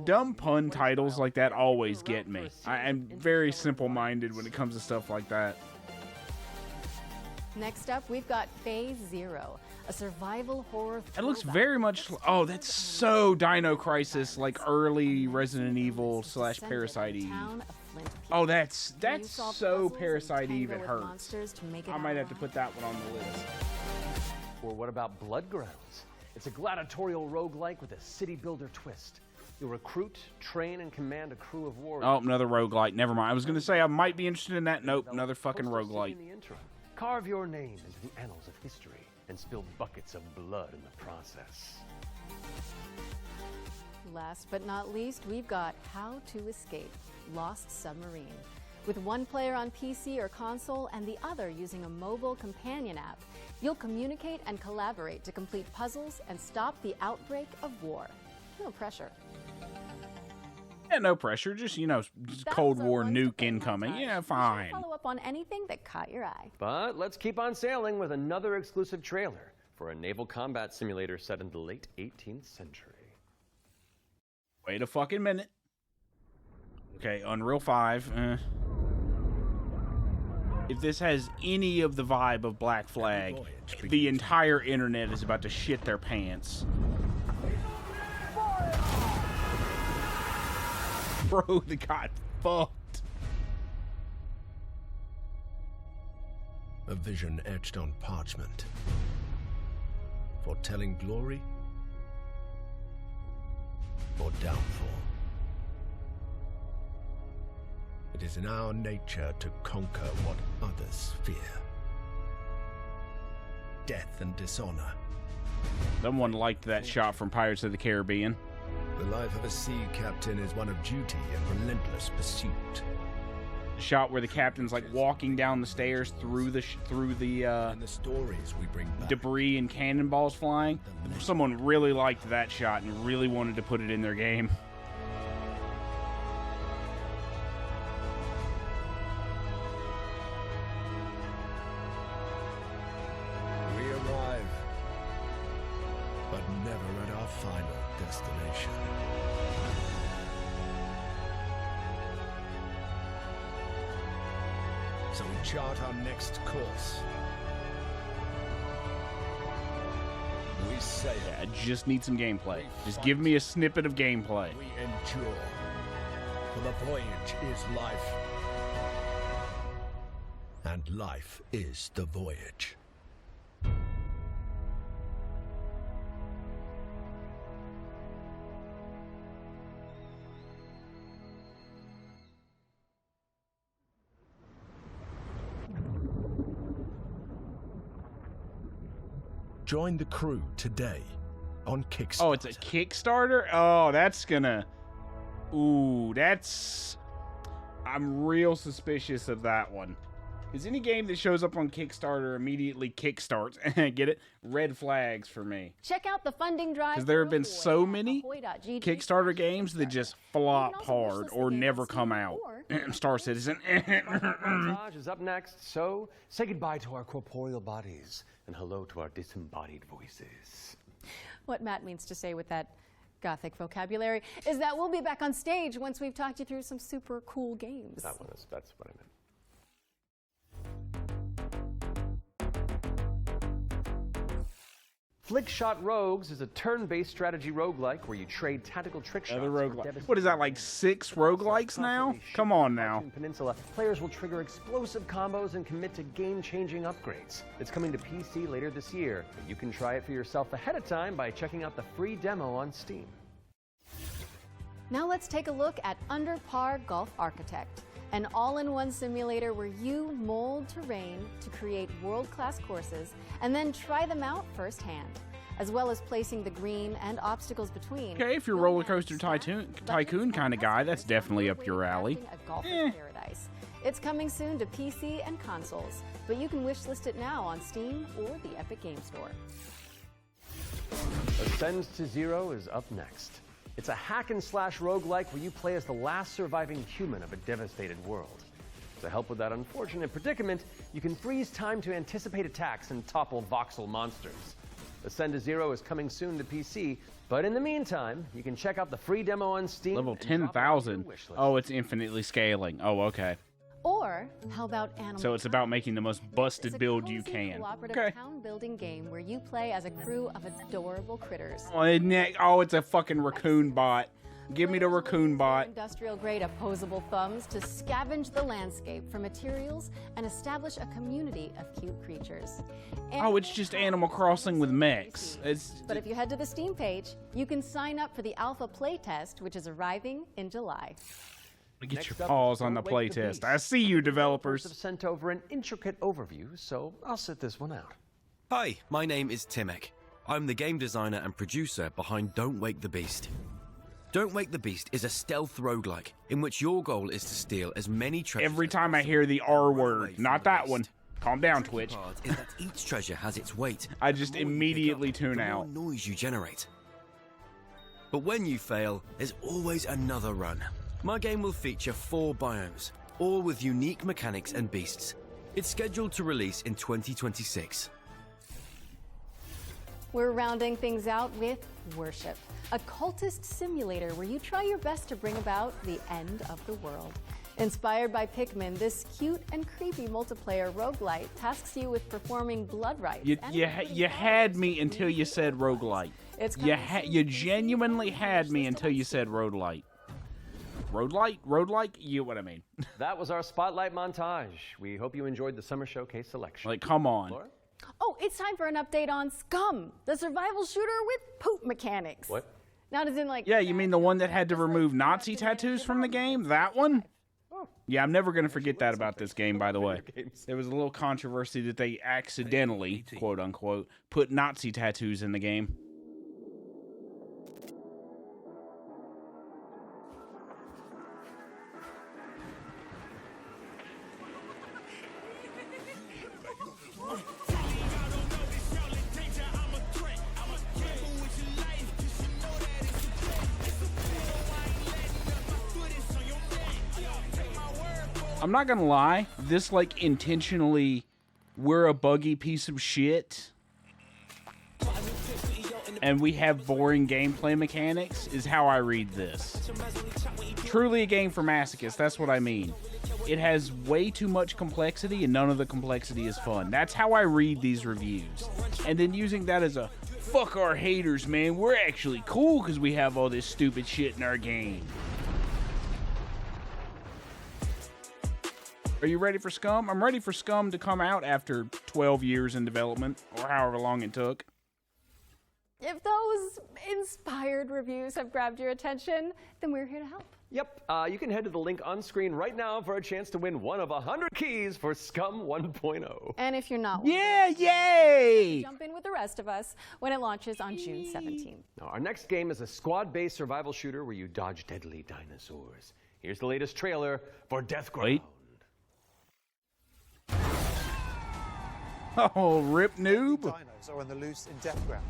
Dumb pun titles like that always get me. I'm very simple-minded when it comes to stuff like that. Next up, we've got Phase Zero, a survival horror. It looks very much. Oh, that's so Dino Crisis, like early Resident Evil / Parasite Eve. Oh, that's so Parasite Eve. It hurts. I might have to put that one on the list. Or what about Bloodgrounds? It's a gladiatorial roguelike with a city builder twist. You'll recruit, train, and command a crew of warriors. Oh, another roguelike. Never mind. I was gonna say I might be interested in that. Nope, another fucking roguelike. Carve your name into the annals of history and spill buckets of blood in the process. Last but not least, we've got How to Escape, Lost Submarine. With one player on PC or console and the other using a mobile companion app, you'll communicate and collaborate to complete puzzles and stop the outbreak of war. No pressure. Yeah, no pressure. Just, just Cold War nuke incoming. Yeah, fine. Follow up on anything that caught your eye. But let's keep on sailing with another exclusive trailer for a naval combat simulator set in the late 18th century. Wait a fucking minute. Okay, Unreal 5. If this has any of the vibe of Black Flag, the entire internet is about to shit their pants. Bro, they got fucked. A vision etched on parchment, foretelling glory or downfall. It is in our nature to conquer what others fear. Death and dishonor. Someone liked that shot from Pirates of the Caribbean. The life of a sea captain is one of duty and relentless pursuit. The shot where the captain's like walking down the stairs through the and the stories we bring back. Debris and cannonballs flying. Someone really liked that shot and really wanted to put it in their game. We arrive, but never at our final destination. So we chart our next course. We sail. Yeah, I just need some gameplay. Just give me a snippet of gameplay. We endure. For the voyage is life. And life is the voyage. Join the crew today on Kickstarter. Oh, it's a Kickstarter? Oh, that's gonna... Ooh, that's... I'm real suspicious of that one. Because any game that shows up on Kickstarter immediately kickstarts. Get it? Red flags for me. Check out the funding drive. Because there have been so many Kickstarter games that just flop hard or never come out. Star Citizen. Montage is up next, so say goodbye to our corporeal bodies and hello to our disembodied voices. What Matt means to say with that gothic vocabulary is that we'll be back on stage once we've talked you through some super cool games. That's what I meant. Flickshot Rogues is a turn-based strategy roguelike where you trade tactical trick shots. What is that, like 6 roguelikes now? Come on now. Peninsula, players will trigger explosive combos and commit to game-changing upgrades. It's coming to PC later this year, but you can try it for yourself ahead of time by checking out the free demo on Steam. Now let's take a look at Under Par Golf Architect, an all-in-one simulator where you mold terrain to create world-class courses and then try them out firsthand, as well as placing the green and obstacles between. Okay, if you're a roller coaster tycoon kind of guy, that's definitely up your alley. A golfer's paradise. It's coming soon to PC and consoles, but you can wishlist it now on Steam or the Epic Game Store. Ascend to Zero is up next. It's a hack and slash roguelike where you play as the last surviving human of a devastated world. To help with that unfortunate predicament, you can freeze time to anticipate attacks and topple voxel monsters. Ascend to Zero is coming soon to PC, but in the meantime, you can check out the free demo on Steam. Level 10,000. Oh, it's infinitely scaling. Oh, okay. Or how about Animal So it's about making the most busted build you can. cooperative town building game where you play as a crew of adorable critters. Oh, isn't it? Oh, it's a fucking raccoon bot. Give me the raccoon bot. Industrial grade opposable thumbs to scavenge the landscape for materials and establish a community of cute creatures. Oh, it's just Animal Crossing with mechs. But if you head to the Steam page, you can sign up for the alpha playtest, which is arriving in July. Get your paws on the playtest. I see you, developers. Have sent over an intricate overview, so I'll sit this one out. Hi, my name is Timek. I'm the game designer and producer behind Don't Wake the Beast. Don't Wake the Beast is a stealth roguelike in which your goal is to steal as many treasures. Every time I hear the R word, not that one. Calm down, Twitch. Is that each treasure has its weight. I just immediately tune out. The more noise you generate. But when you fail, there's always another run. My game will feature 4 biomes, all with unique mechanics and beasts. It's scheduled to release in 2026. We're rounding things out with Worship, a cultist simulator where you try your best to bring about the end of the world. Inspired by Pikmin, this cute and creepy multiplayer roguelite tasks you with performing blood rites. You had me until you said roguelite. You genuinely had me until you said roguelite. Roguelike? You what I mean. That was our Spotlight montage. We hope you enjoyed the Summer Showcase selection. Like, come on. Laura? Oh, it's time for an update on Scum, the survival shooter with poop mechanics. What? Not as in like... Yeah, you mean the one that had to remove Nazi tattoos from the game? That one? Yeah, I'm never going to forget that about this game, by the way. There was a little controversy that they accidentally, quote unquote, put Nazi tattoos in the game. I'm not gonna lie, this like intentionally, we're a buggy piece of shit and we have boring gameplay mechanics is how I read this. Truly a game for masochists, that's what I mean. It has way too much complexity and none of the complexity is fun. That's how I read these reviews. And then using that as a, fuck our haters, man, we're actually cool because we have all this stupid shit in our game. Are you ready for Scum? I'm ready for Scum to come out after 12 years in development, or however long it took. If those inspired reviews have grabbed your attention, then we're here to help. Yep, you can head to the link on screen right now for a chance to win one of 100 keys for Scum 1.0. And if you're not, yay! Jump in with the rest of us when it launches on June 17th. Now, our next game is a squad-based survival shooter where you dodge deadly dinosaurs. Here's the latest trailer for Deathground. Wait. Oh, rip noob. Dinos are on the loose in Deathground.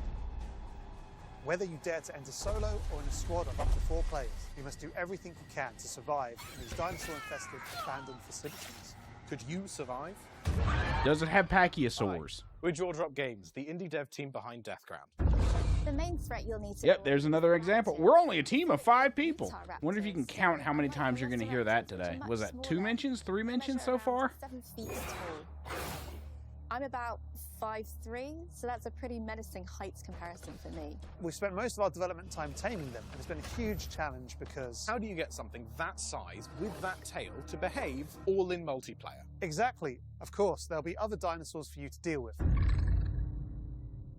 Whether you dare to enter solo or in a squad of up to 4 players, you must do everything you can to survive in these dinosaur-infested, abandoned facilities. Could you survive? Does it have pachyosaurs? We're Jaw Drop Games, the indie dev team behind Deathground. The main threat you'll need to... Yep, there's another example. We're only a team of 5 people. Wonder if you can count how many times you're going to hear that today. Was that 2 mentions, 3 mentions so far? 7 feet tall. I'm about 5'3", so that's a pretty menacing heights comparison for me. We've spent most of our development time taming them, and it's been a huge challenge because... How do you get something that size with that tail to behave all in multiplayer? Exactly. Of course, there'll be other dinosaurs for you to deal with.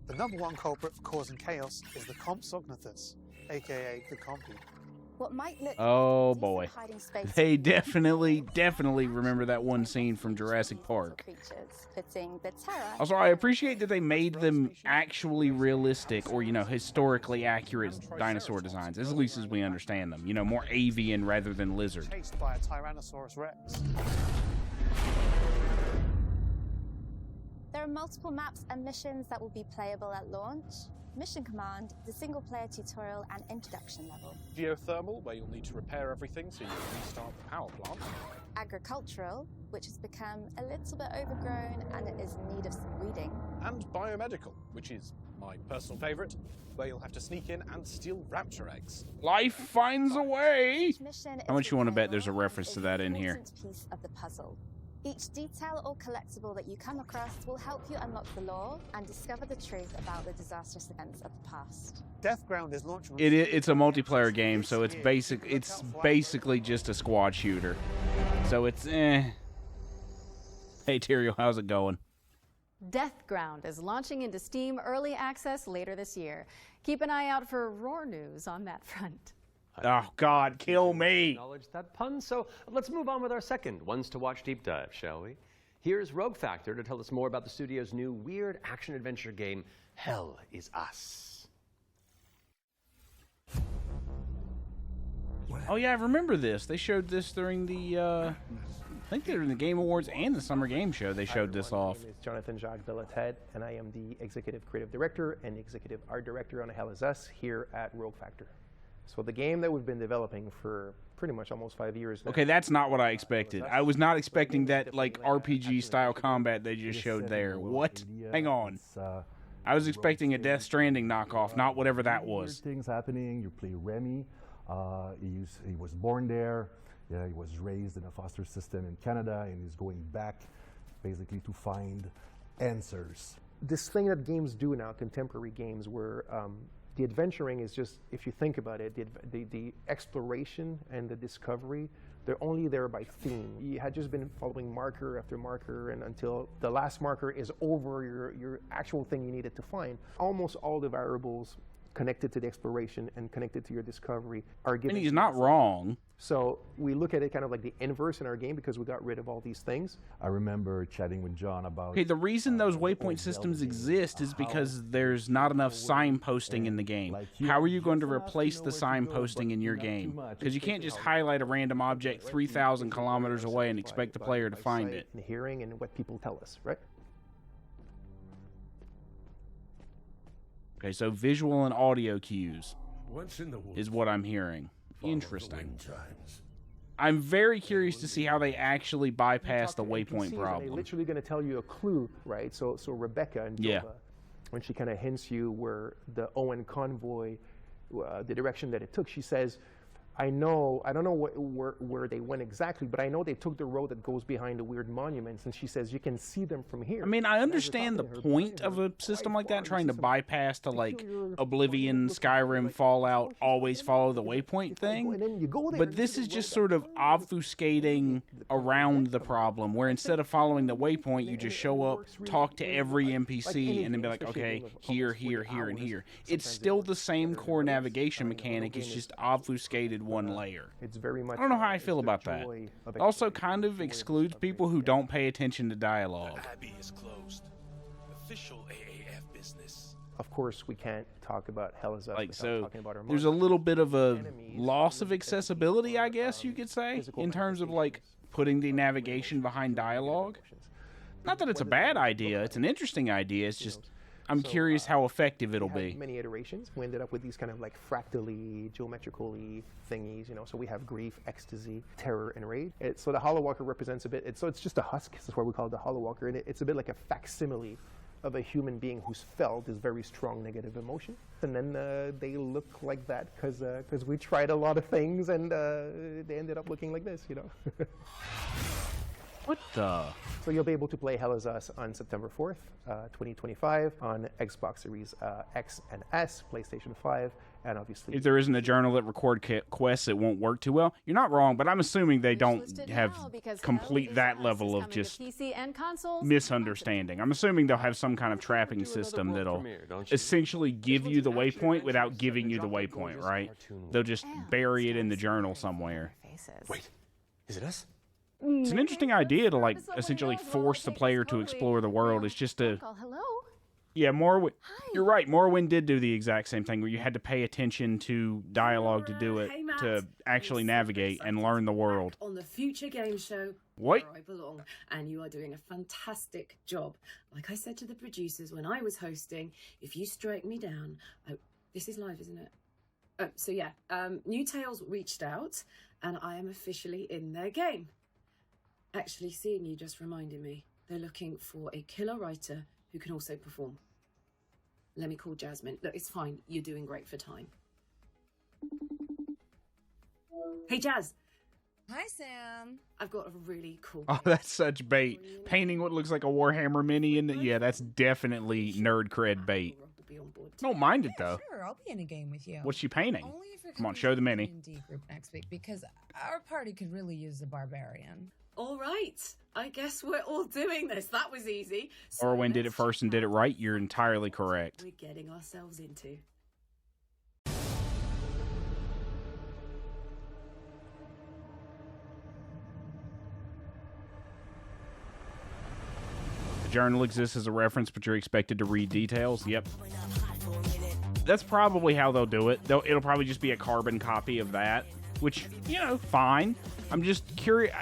The #1 culprit for causing chaos is the Compsognathus, aka the Compy. What might look Oh boy. They definitely remember that one scene from Jurassic Park. Also, I appreciate that they made them actually realistic or, you know, historically accurate dinosaur designs, at least as we understand them. You know, more avian rather than lizard. Chased by a Tyrannosaurus Rex. There are are multiple maps and missions that will be playable at launch. Mission Command, the single-player tutorial and introduction level. Geothermal, where you'll need to repair everything so you can restart the power plant. Agricultural, which has become a little bit overgrown and it is in need of some weeding. And biomedical, which is my personal favourite, where you'll have to sneak in and steal raptor eggs. Life finds a way. Mission How much you want to bet there's a reference to that in here? Important piece of the puzzle. Each detail or collectible that you come across will help you unlock the lore and discover the truth about the disastrous events of the past. Deathground is launching. It's a multiplayer game, so it's basically just a squad shooter. So it's Hey Tyrael, how's it going? Deathground is launching into Steam Early Access later this year. Keep an eye out for Roar news on that front. Oh God, kill me! Acknowledge that pun. So let's move on with our second Ones to Watch deep dive, shall we? Here's Rogue Factor to tell us more about the studio's new weird action-adventure game, Hell Is Us. Oh yeah, I remember this. They showed this during the, I think during the Game Awards and the Summer Game Show. They showed this off. My name is Jonathan Jacques Belated, and I am the Executive Creative Director and Executive Art Director on Hell Is Us here at Rogue Factor. So the game that we've been developing for pretty much almost 5 years now. Okay, that's not what I expected. I was not expecting that, like, RPG-style combat they just showed there. What? Hang on. I was expecting a Death Stranding knockoff, not whatever that was. Things happening. You play Remy. He was born there. Yeah, he was raised in a foster system in Canada, and he's going back basically to find answers. This thing that games do now, contemporary games, where the adventuring is just, if you think about it, the exploration and the discovery, they're only there by theme. You had just been following marker after marker, and until the last marker is over your actual thing you needed to find. Almost all the variables connected to the exploration and connected to your discovery are given. And he's not wrong. So we look at it kind of like the inverse in our game because we got rid of all these things. I remember chatting with John about... Okay, the reason those waypoint systems exist is because there's not enough signposting in the game. How are you going to replace the signposting in your game? Because you can't just highlight a random object 3,000 kilometers away and expect the player to find it. And hearing and what people tell us, right? Okay, so visual and audio cues is what I'm hearing. Interesting. I'm very curious to see how they actually bypass the waypoint problem. They're literally going to tell you a clue, right? So Rebecca and Jova, when she kind of hints you where the Owen convoy, the direction that it took, she says, I don't know where they went exactly, but I know they took the road that goes behind the weird monuments, and she says you can see them from here. I mean, I understand the point of a system like that, trying to bypass the, like, Oblivion, Skyrim, Fallout, always follow the waypoint thing, but this is just sort of obfuscating around the problem, where instead of following the waypoint, you just show up, talk to every NPC, and then be like, okay, here, here, here, and here. It's still the same core navigation mechanic, it's just obfuscated one layer. It's very much. I don't know how I feel about that. It also kind of excludes people who don't pay attention to dialogue. Abbey is closed. Official AAF business. Of course, we can't talk about Hell Is Us like, without so talking about our there's a little bit of a loss of accessibility, I guess you could say, in terms of like putting the navigation behind dialogue. Not that it's a bad idea, it's an interesting idea, it's just I'm curious how effective it'll be. Many iterations. We ended up with these kind of like fractally, geometrically thingies, you know. So we have grief, ecstasy, terror, and rage. So the Hollow Walker represents a bit. So it's just a husk. That's why we call it the Hollow Walker. And it's a bit like a facsimile of a human being who's felt this very strong negative emotion. And then they look like that because we tried a lot of things, and they ended up looking like this, you know. What the? So you'll be able to play Hell Is Us on September 4th, 2025 on Xbox Series X and S, PlayStation 5, and obviously... If there isn't a journal that record quests, it won't work too well. You're not wrong, but I'm assuming they don't have complete that level of just PC and consoles misunderstanding. I'm assuming they'll have some kind of trapping system that'll essentially give you the waypoint without giving you the waypoint, right? They'll just bury it in the journal somewhere. Wait, is it us? It's an interesting idea to, like, essentially force the player to explore the world. It's just a... Hello? Yeah, Morrowind... You're right, Morrowind did do the exact same thing, where you had to pay attention to dialogue to do it, to actually navigate and learn the world. On the Future Game Show What? Where I belong, and you are doing a fantastic job. Like I said to the producers when I was hosting, if you strike me down, this is live, isn't it? So yeah, New Tales reached out, and I am officially in their game. Actually, seeing you just reminded me, they're looking for a killer writer who can also perform. Let me call Jasmine. Look, it's fine. You're doing great for time. Hey, Jazz. Hi, Sam. I've got a really cool... Oh, that's such bait. Painting what looks like a Warhammer mini, and yeah, that's definitely nerd cred bait. Don't mind it, though. Sure, I'll be in a game with you. What's she painting? Only if you're Come on, show the mini. D group next week, because our party could really use the barbarian. All right. I guess we're all doing this. That was easy. Orwin did it first and did it right. You're entirely correct. We're getting ourselves into. The journal exists as a reference, but you're expected to read details. Yep. That's probably how they'll do it. It'll probably just be a carbon copy of that, which, you know, fine. I'm just curious.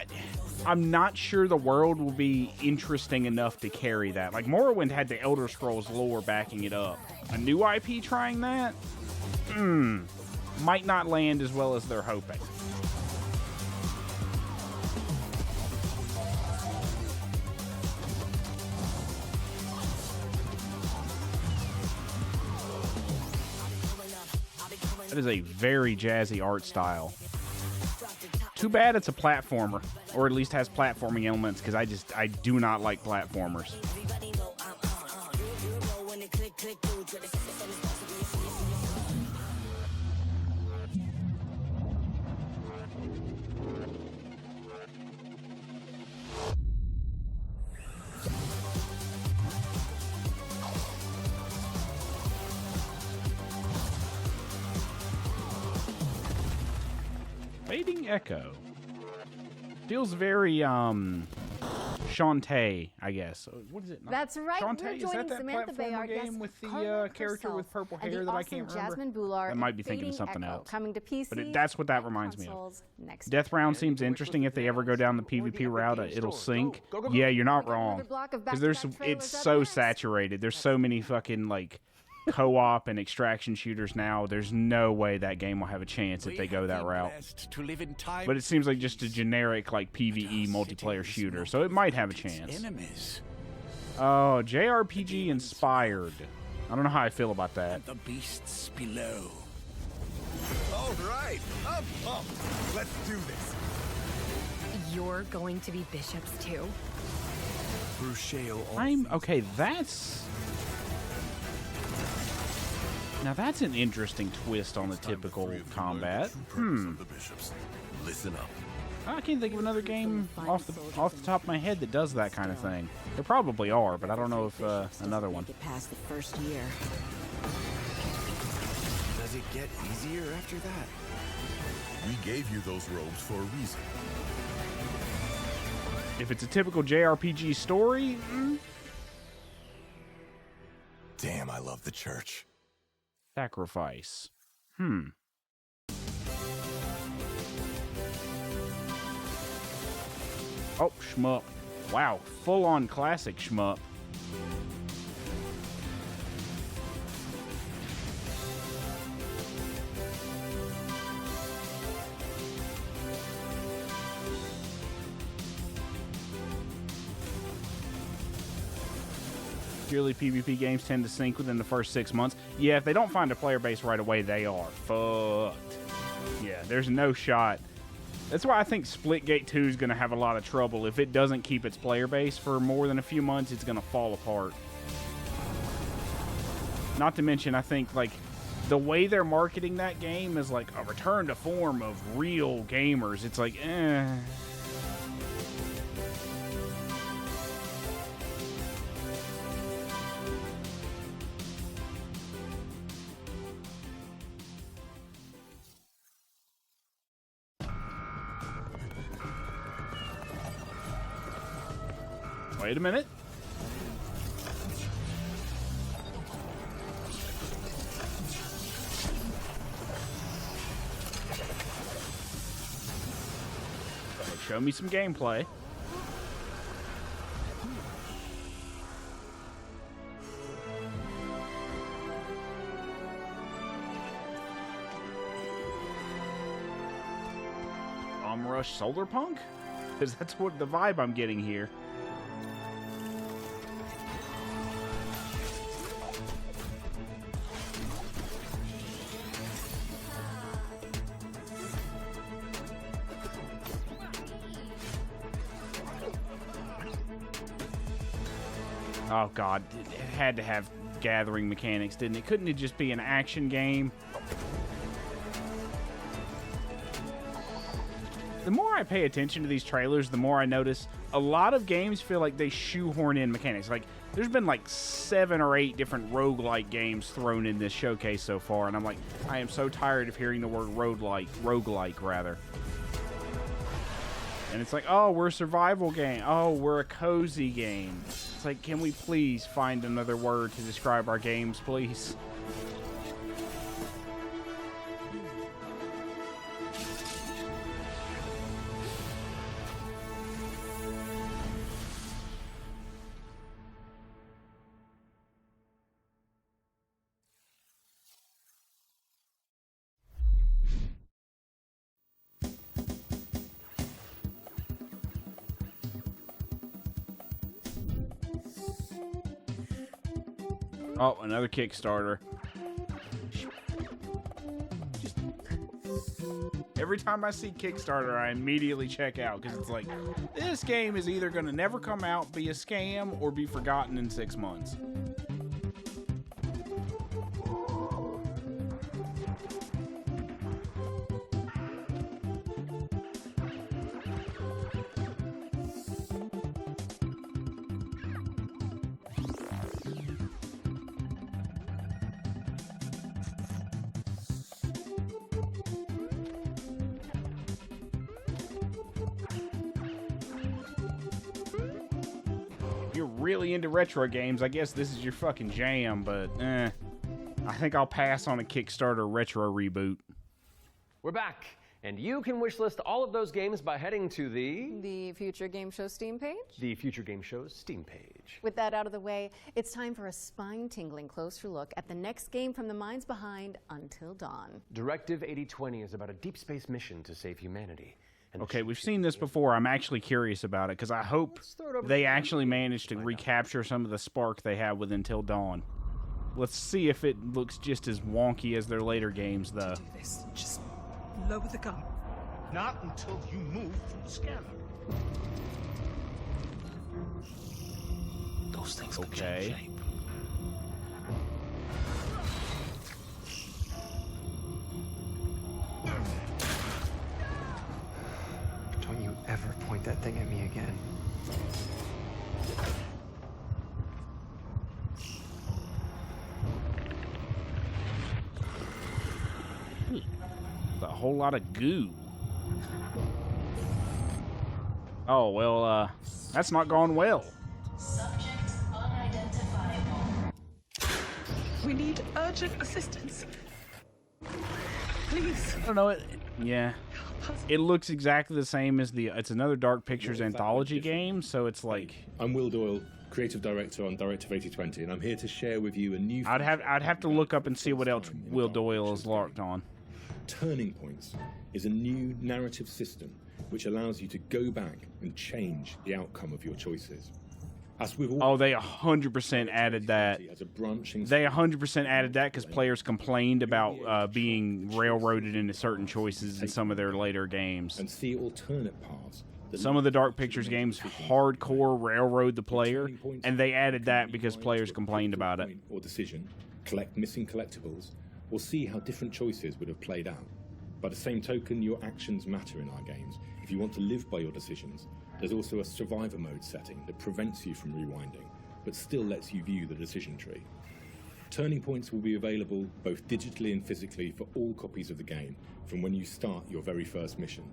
I'm not sure the world will be interesting enough to carry that. Like, Morrowind had the Elder Scrolls lore backing it up. A new IP trying that? Might not land as well as they're hoping. That is a very jazzy art style. Too bad it's a platformer, or at least has platforming elements, because I do not like platformers. Fading Echo. Feels very, Shantae, I guess. What is it? That's right. Shantae? We're Is that joining that Samantha platformer Bayard, game with the character with purple hair that I can't remember? Jasmine Bular. I might be thinking of something else. Coming to PC. But that's what that reminds me of. Next Death Round seems interesting. If they ever go down the PvP route, it'll sink. Yeah, you're not wrong. Because it's so saturated. There's so many fucking, like, co-op and extraction shooters now. There's no way that game will have a chance if they go that route. But it seems like just a generic, like, PvE multiplayer shooter, so it might have a chance. Oh, JRPG inspired. I don't know how I feel about that. The beasts below. All right, up. Let's do this. You're going to be bishops too. Okay. Now that's an interesting twist on the typical combat. Listen up. I can't think of another game off the top of my head that does that kind of thing. There probably are, but I don't know if another one. Past the first year. Does it get easier after that? We gave you those robes for a reason. If it's a typical JRPG story, Damn, I love the church. Sacrifice. Oh, shmup. Wow, full-on classic shmup. Purely PvP games tend to sink within the first 6 months. Yeah, if they don't find a player base right away, they are fucked. Yeah, there's no shot. That's why I think Splitgate 2 is going to have a lot of trouble. If it doesn't keep its player base for more than a few months, it's going to fall apart. Not to mention, I think, like, the way they're marketing that game is like a return to form of real gamers. It's like, Wait a minute. Show me some gameplay. Rush Solar Punk? Because that's what the vibe I'm getting here. Oh god, it had to have gathering mechanics, didn't it? Couldn't it just be an action game? The more I pay attention to these trailers, the more I notice a lot of games feel like they shoehorn in mechanics. Like, there's been like 7 or 8 different roguelike games thrown in this showcase so far, and I'm like, I am so tired of hearing the word roguelike rather. And it's like, oh, we're a survival game. Oh, we're a cozy game. It's like, can we please find another word to describe our games, please? Oh, another Kickstarter. Every time I see Kickstarter, I immediately check out because it's like, this game is either going to never come out, be a scam, or be forgotten in 6 months. You're really into retro games, I guess this is your fucking jam, but I think I'll pass on a Kickstarter retro reboot. We're back, and you can wishlist all of those games by heading to the Future Game Show Steam page. The Future Game Show's Steam page. With that out of the way, it's time for a spine-tingling closer look at the next game from the minds behind Until Dawn. Directive 8020 is about a deep space mission to save humanity. Okay, we've seen this before. I'm actually curious about it because I hope they actually managed to recapture some of the spark they had with Until Dawn. Let's see if it looks just as wonky as their later games, though. Just lower the gun. Not until you move from the scanner. Those things can change shape. Don't you ever point that thing at me again. A whole lot of goo. Oh, well, that's not gone well. Subject unidentifiable. We need urgent assistance. Please. I don't know. Yeah. It looks exactly the same as it's another Dark Pictures anthology game, so it's like... I'm Will Doyle, creative director on Directive 8020, and I'm here to share with you a new... I'd have to look up and see what else Will Doyle is locked on. Turning Points is a new narrative system which allows you to go back and change the outcome of your choices. As with all oh, they 100% added that. They 100% added that because players complained about being railroaded into certain choices in some of their later games. And see alternate paths. Some of the Dark Pictures games hardcore railroad the player, and they added that because players complained about it. Or decision, collect missing collectibles, or see how different choices would have played out. By the same token, your actions matter in our games. If you want to live by your decisions, there's also a survivor mode setting that prevents you from rewinding, but still lets you view the decision tree. Turning Points will be available both digitally and physically for all copies of the game from when you start your very first mission.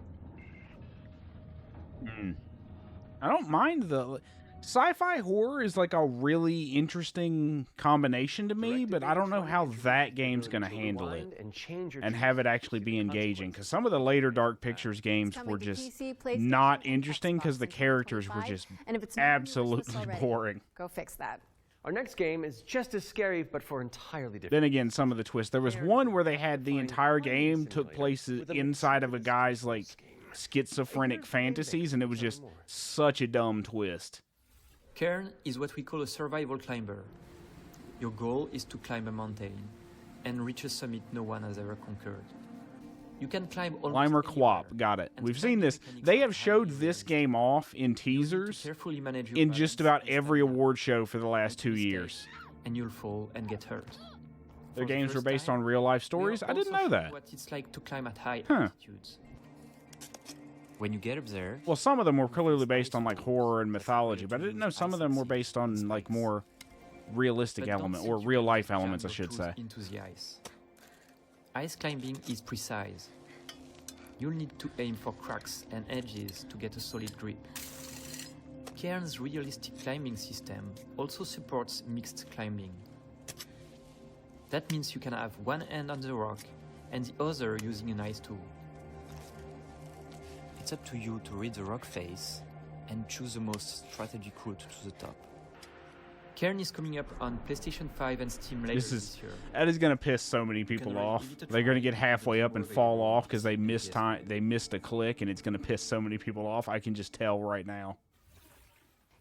I don't mind the... Sci-fi horror is like a really interesting combination to me, but I don't know how that game's going to handle it and have it actually be engaging. Because some of the later Dark Pictures games were just not interesting because the characters were just absolutely boring. Go fix that. Our next game is just as scary, but for entirely different. Then again, some of the twists. There was one where they had the entire game took place inside of a guy's like schizophrenic fantasies, and it was just such a dumb twist. Cairn is what we call a survival climber. Your goal is to climb a mountain and reach a summit no one has ever conquered. You can climb almost Climber anywhere, Quap, got it. and We've to seen find the this. mechanics They of have showed climbing this is game off in teasers carefully manage your in balance just about and every stamina. award show for the last 2 years. And you'll fall and get hurt. Their For the games were first based time, on real life we stories. are I didn't also know showing that. What it's like to climb at high Huh. altitudes. When you get up there, Well, some of them were clearly based on like horror and mythology, but I didn't know some of them were based on like more realistic but don't element think or you real can life jam elements, I your should tools say. into the ice. Ice climbing is precise. You'll need to aim for cracks and edges to get a solid grip. Cairn's realistic climbing system also supports mixed climbing. That means you can have one hand on the rock and the other using an ice tool. It's up to you to read the rock face and choose the most strategic route to the top. Cairn is coming up on PlayStation 5 and Steam later this year. That is gonna piss so many people off. They're gonna get halfway up and fall off because they missed a click, and it's gonna piss so many people off. I can just tell right now.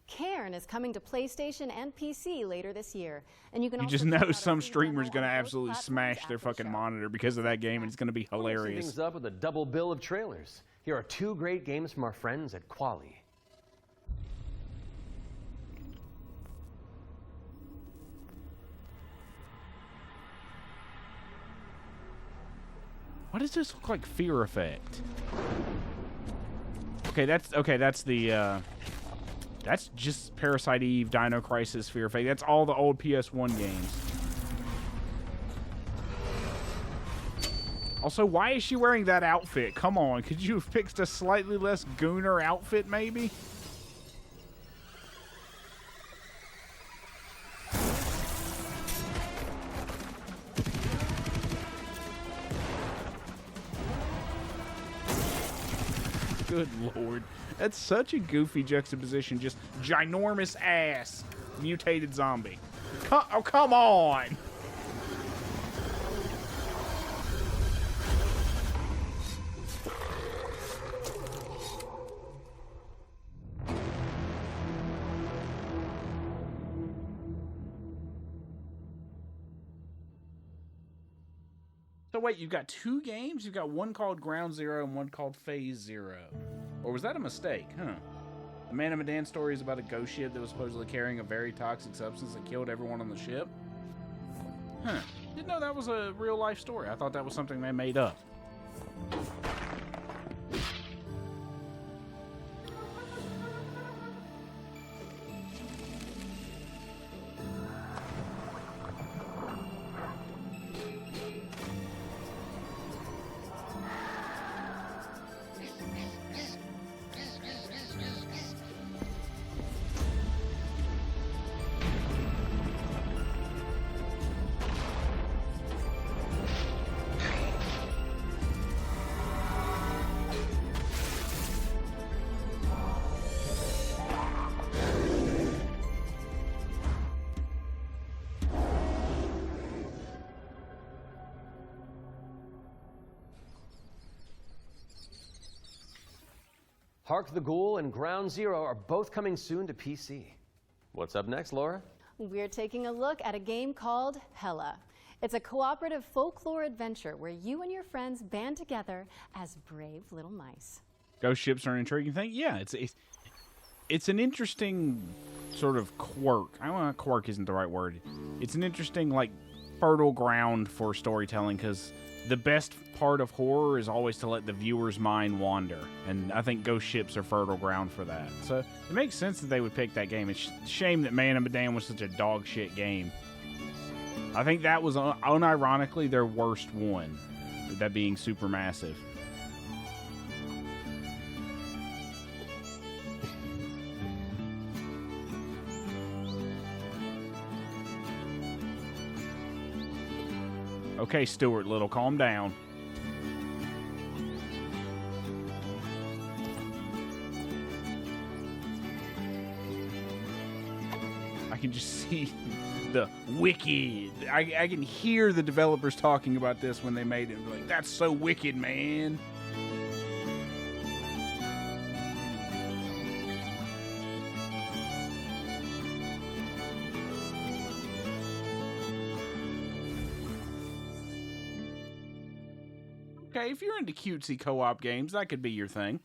Cairn is coming to PlayStation and PC later this year, and you can You also just check know out some a free streamer's demo gonna on both absolutely platforms smash their after the fucking show. monitor because of that game, and it's gonna be We're mixing hilarious. things up with a double bill of trailers. Here are 2 great games from our friends at Quali. Why does this look like Fear Effect? Okay, that's the that's just Parasite Eve, Dino Crisis, Fear Effect. That's all the old PS1 games. Also, why is she wearing that outfit? Come on, could you have picked a slightly less gooner outfit, maybe? Good lord. That's such a goofy juxtaposition. Just ginormous ass mutated zombie. Oh, come on! So wait, you've got 2 games? You've got one called Ground Zero and one called Phase Zero. Or was that a mistake? Huh. The Man of Medan story is about a ghost ship that was supposedly carrying a very toxic substance that killed everyone on the ship? Huh. Didn't know that was a real life story. I thought that was something they made up. Hark the Ghoul and Ground Zero are both coming soon to PC. What's up next, Laura? We're taking a look at a game called Hella. It's a cooperative folklore adventure where you and your friends band together as brave little mice. Ghost ships are an intriguing thing. Yeah, it's an interesting sort of quirk. Quirk isn't the right word. It's an interesting, like, fertile ground for storytelling, because the best part of horror is always to let the viewer's mind wander, and I think ghost ships are fertile ground for that. So it makes sense that they would pick that game. It's a shame that Man of Medan was such a dog shit game. I think that was unironically their worst one, that being Supermassive. Okay, Stuart Little, calm down. I can just see the wicked. I can hear the developers talking about this when they made it. Like, that's so wicked, man. Okay, if you're into cutesy co-op games, that could be your thing.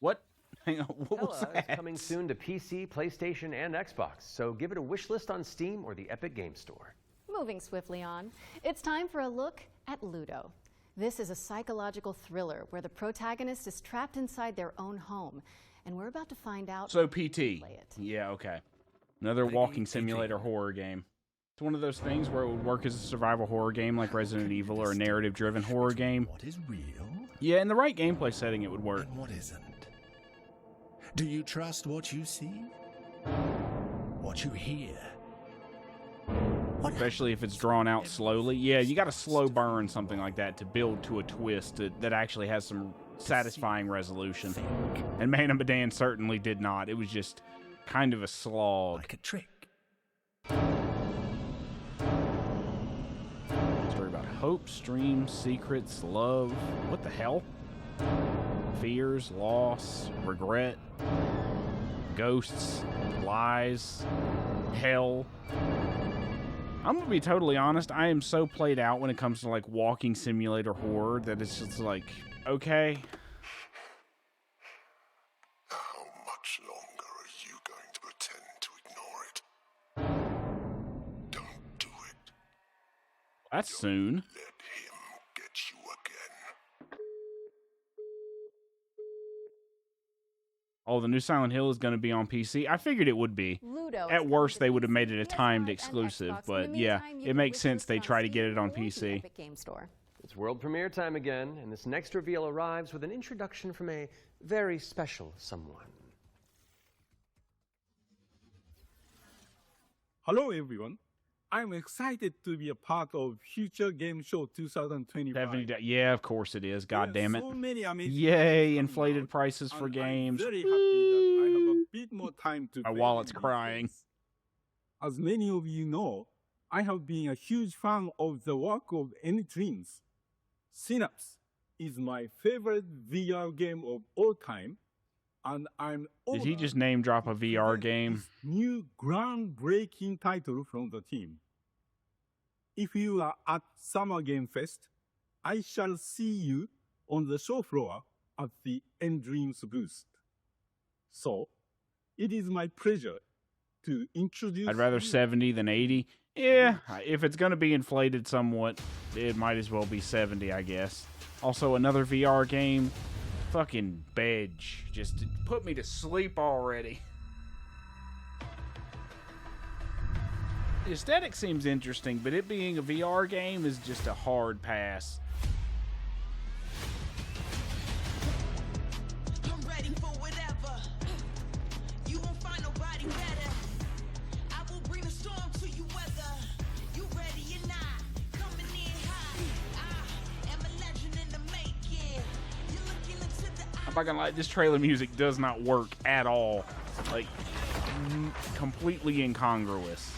What? Hang on, what was Hella that? is coming soon to PC, PlayStation, and Xbox, so give it a wish list on Steam or the Epic Game Store. Moving swiftly on, it's time for a look at Ludo. This is a psychological thriller where the protagonist is trapped inside their own home, and we're about to find out. So PT. Yeah, okay. Another walking simulator horror game. It's one of those things where it would work as a survival horror game like Resident Evil or a narrative-driven horror game. What is real? Yeah, in the right gameplay setting, it would work. And what isn't? Do you trust what you see? What you hear? Especially if it's drawn out slowly. Yeah, you got to slow burn something like that to build to a twist that actually has some satisfying resolution. And Man of Medan certainly did not. It was just kind of a slog. Like a trick. Story about hopes, dreams, secrets, love. What the hell? Fears, loss, regret, ghosts, lies, hell. I'm gonna be totally honest, I am so played out when it comes to like walking simulator horror that it's just like, okay. How much longer are you going to pretend to ignore it? Don't do it. That's soon. Let him get you again. Oh, the new Silent Hill is going to be on PC. I figured it would be. Ludo At worst, they would have made it a timed exclusive, Xbox. In but the yeah, meantime, you it can makes wish sense list they on try to Steam get it on or the PC. Epic Game Store. It's world premiere time again, and this next reveal arrives with an introduction from a very special someone. Hello everyone. I'm excited to be a part of Future Game Show 2025. Yeah, of course it is. God damn it. So many amazing Yay, inflated prices for games. I'm very happy that I have a bit more time to My play wallet's these crying. games. As many of you know, I have been a huge fan of the work of N-Dreams. Synapse is my favorite VR game of all time, and I'm Did he just name drop a VR game? new groundbreaking title from the team. If you are at Summer Game Fest, I shall see you on the show floor at the N-Dreams booth. So, it is my pleasure to introduce I'd rather you 70 than 80. Yeah, if it's going to be inflated somewhat, it might as well be 70, I guess. Also, another VR game. Fucking bedge. Just put me to sleep already. The aesthetic seems interesting, but it being a VR game is just a hard pass. I'm ready for whatever. You won't find nobody better. I will bring a storm to you weather. You ready or not? Coming in hot. I am a legend in the making. You're looking into the I'm not gonna lie, this trailer music does not work at all. Like, completely incongruous.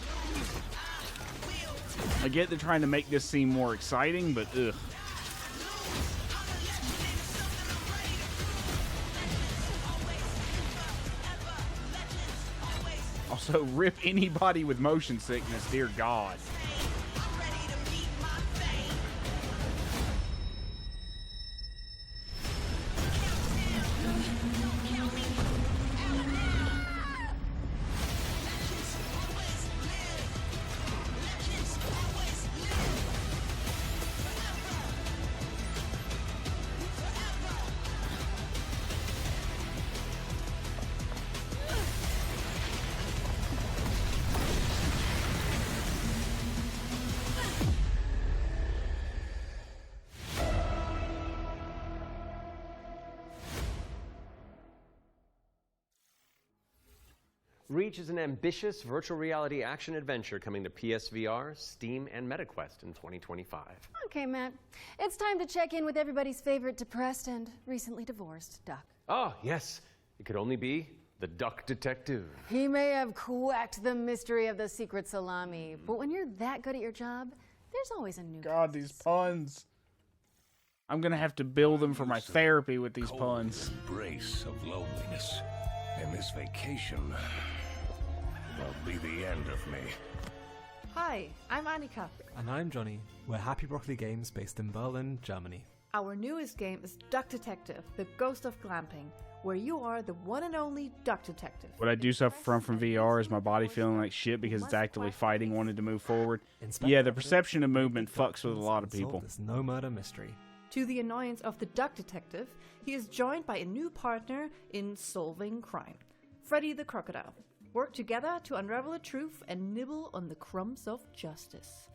I get they're trying to make this seem more exciting, but ugh. Also, rip anybody with motion sickness, dear God. Reach is an ambitious virtual reality action adventure coming to PSVR, Steam, and MetaQuest in 2025. Okay, Matt. It's time to check in with everybody's favorite depressed and recently divorced duck. Oh, yes. It could only be the Duck Detective. He may have cracked the mystery of the secret salami, but when you're that good at your job, there's always a new. God, these puns. I'm gonna have to build them for my therapy with these puns. Embrace of loneliness. And this vacation will be the end of me. Hi, I'm Annika. And I'm Johnny. We're Happy Broccoli Games based in Berlin, Germany. Our newest game is Duck Detective, the Ghost of Glamping, where you are the one and only Duck Detective. What I do suffer from VR is my body feeling like shit because it's actively fighting wanting to move forward. Yeah, the perception of movement fucks with a lot of people. This no murder mystery. To the annoyance of the Duck Detective, he is joined by a new partner in solving crime, Freddy the Crocodile. Work together to unravel the truth and nibble on the crumbs of justice.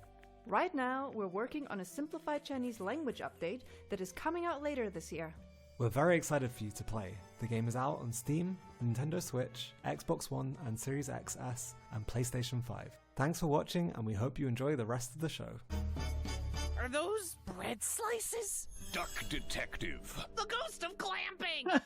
Right now, we're working on a simplified Chinese language update that is coming out later this year. We're very excited for you to play. The game is out on Steam, Nintendo Switch, Xbox One and Series XS, and PlayStation 5. Thanks for watching, and we hope you enjoy the rest of the show. Are those bread slices? Duck Detective. The Ghost of Glamping!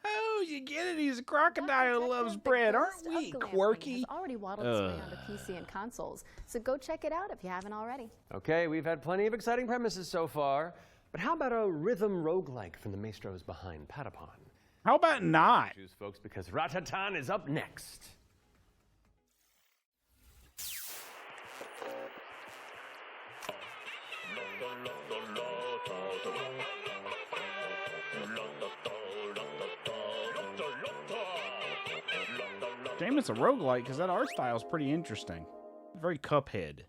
Oh, you get it? He's a crocodile who loves bread. Aren't we quirky? Has already waddled its way onto PC and consoles, so go check it out if you haven't already. Okay, we've had plenty of exciting premises so far, but how about a rhythm roguelike from the maestros behind Patapon? How about not? Choose, folks, because Ratatan is up next. Damn, it's a roguelike because that art style is pretty interesting. Very Cuphead.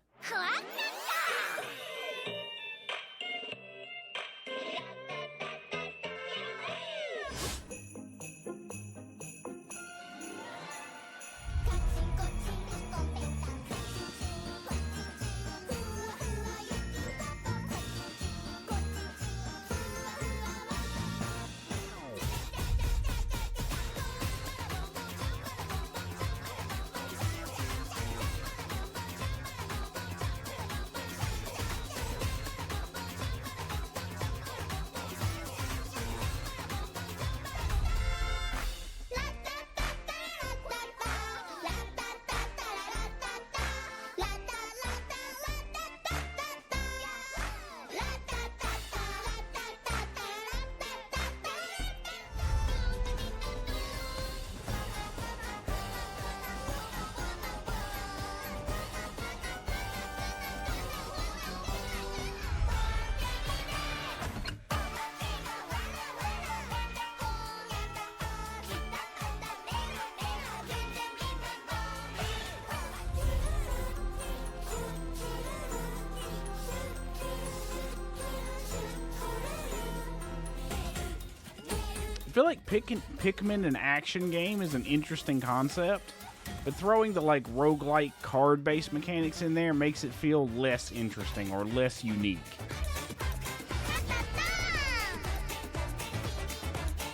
I feel like Pikmin an action game is an interesting concept, but throwing the like roguelike card-based mechanics in there makes it feel less interesting or less unique.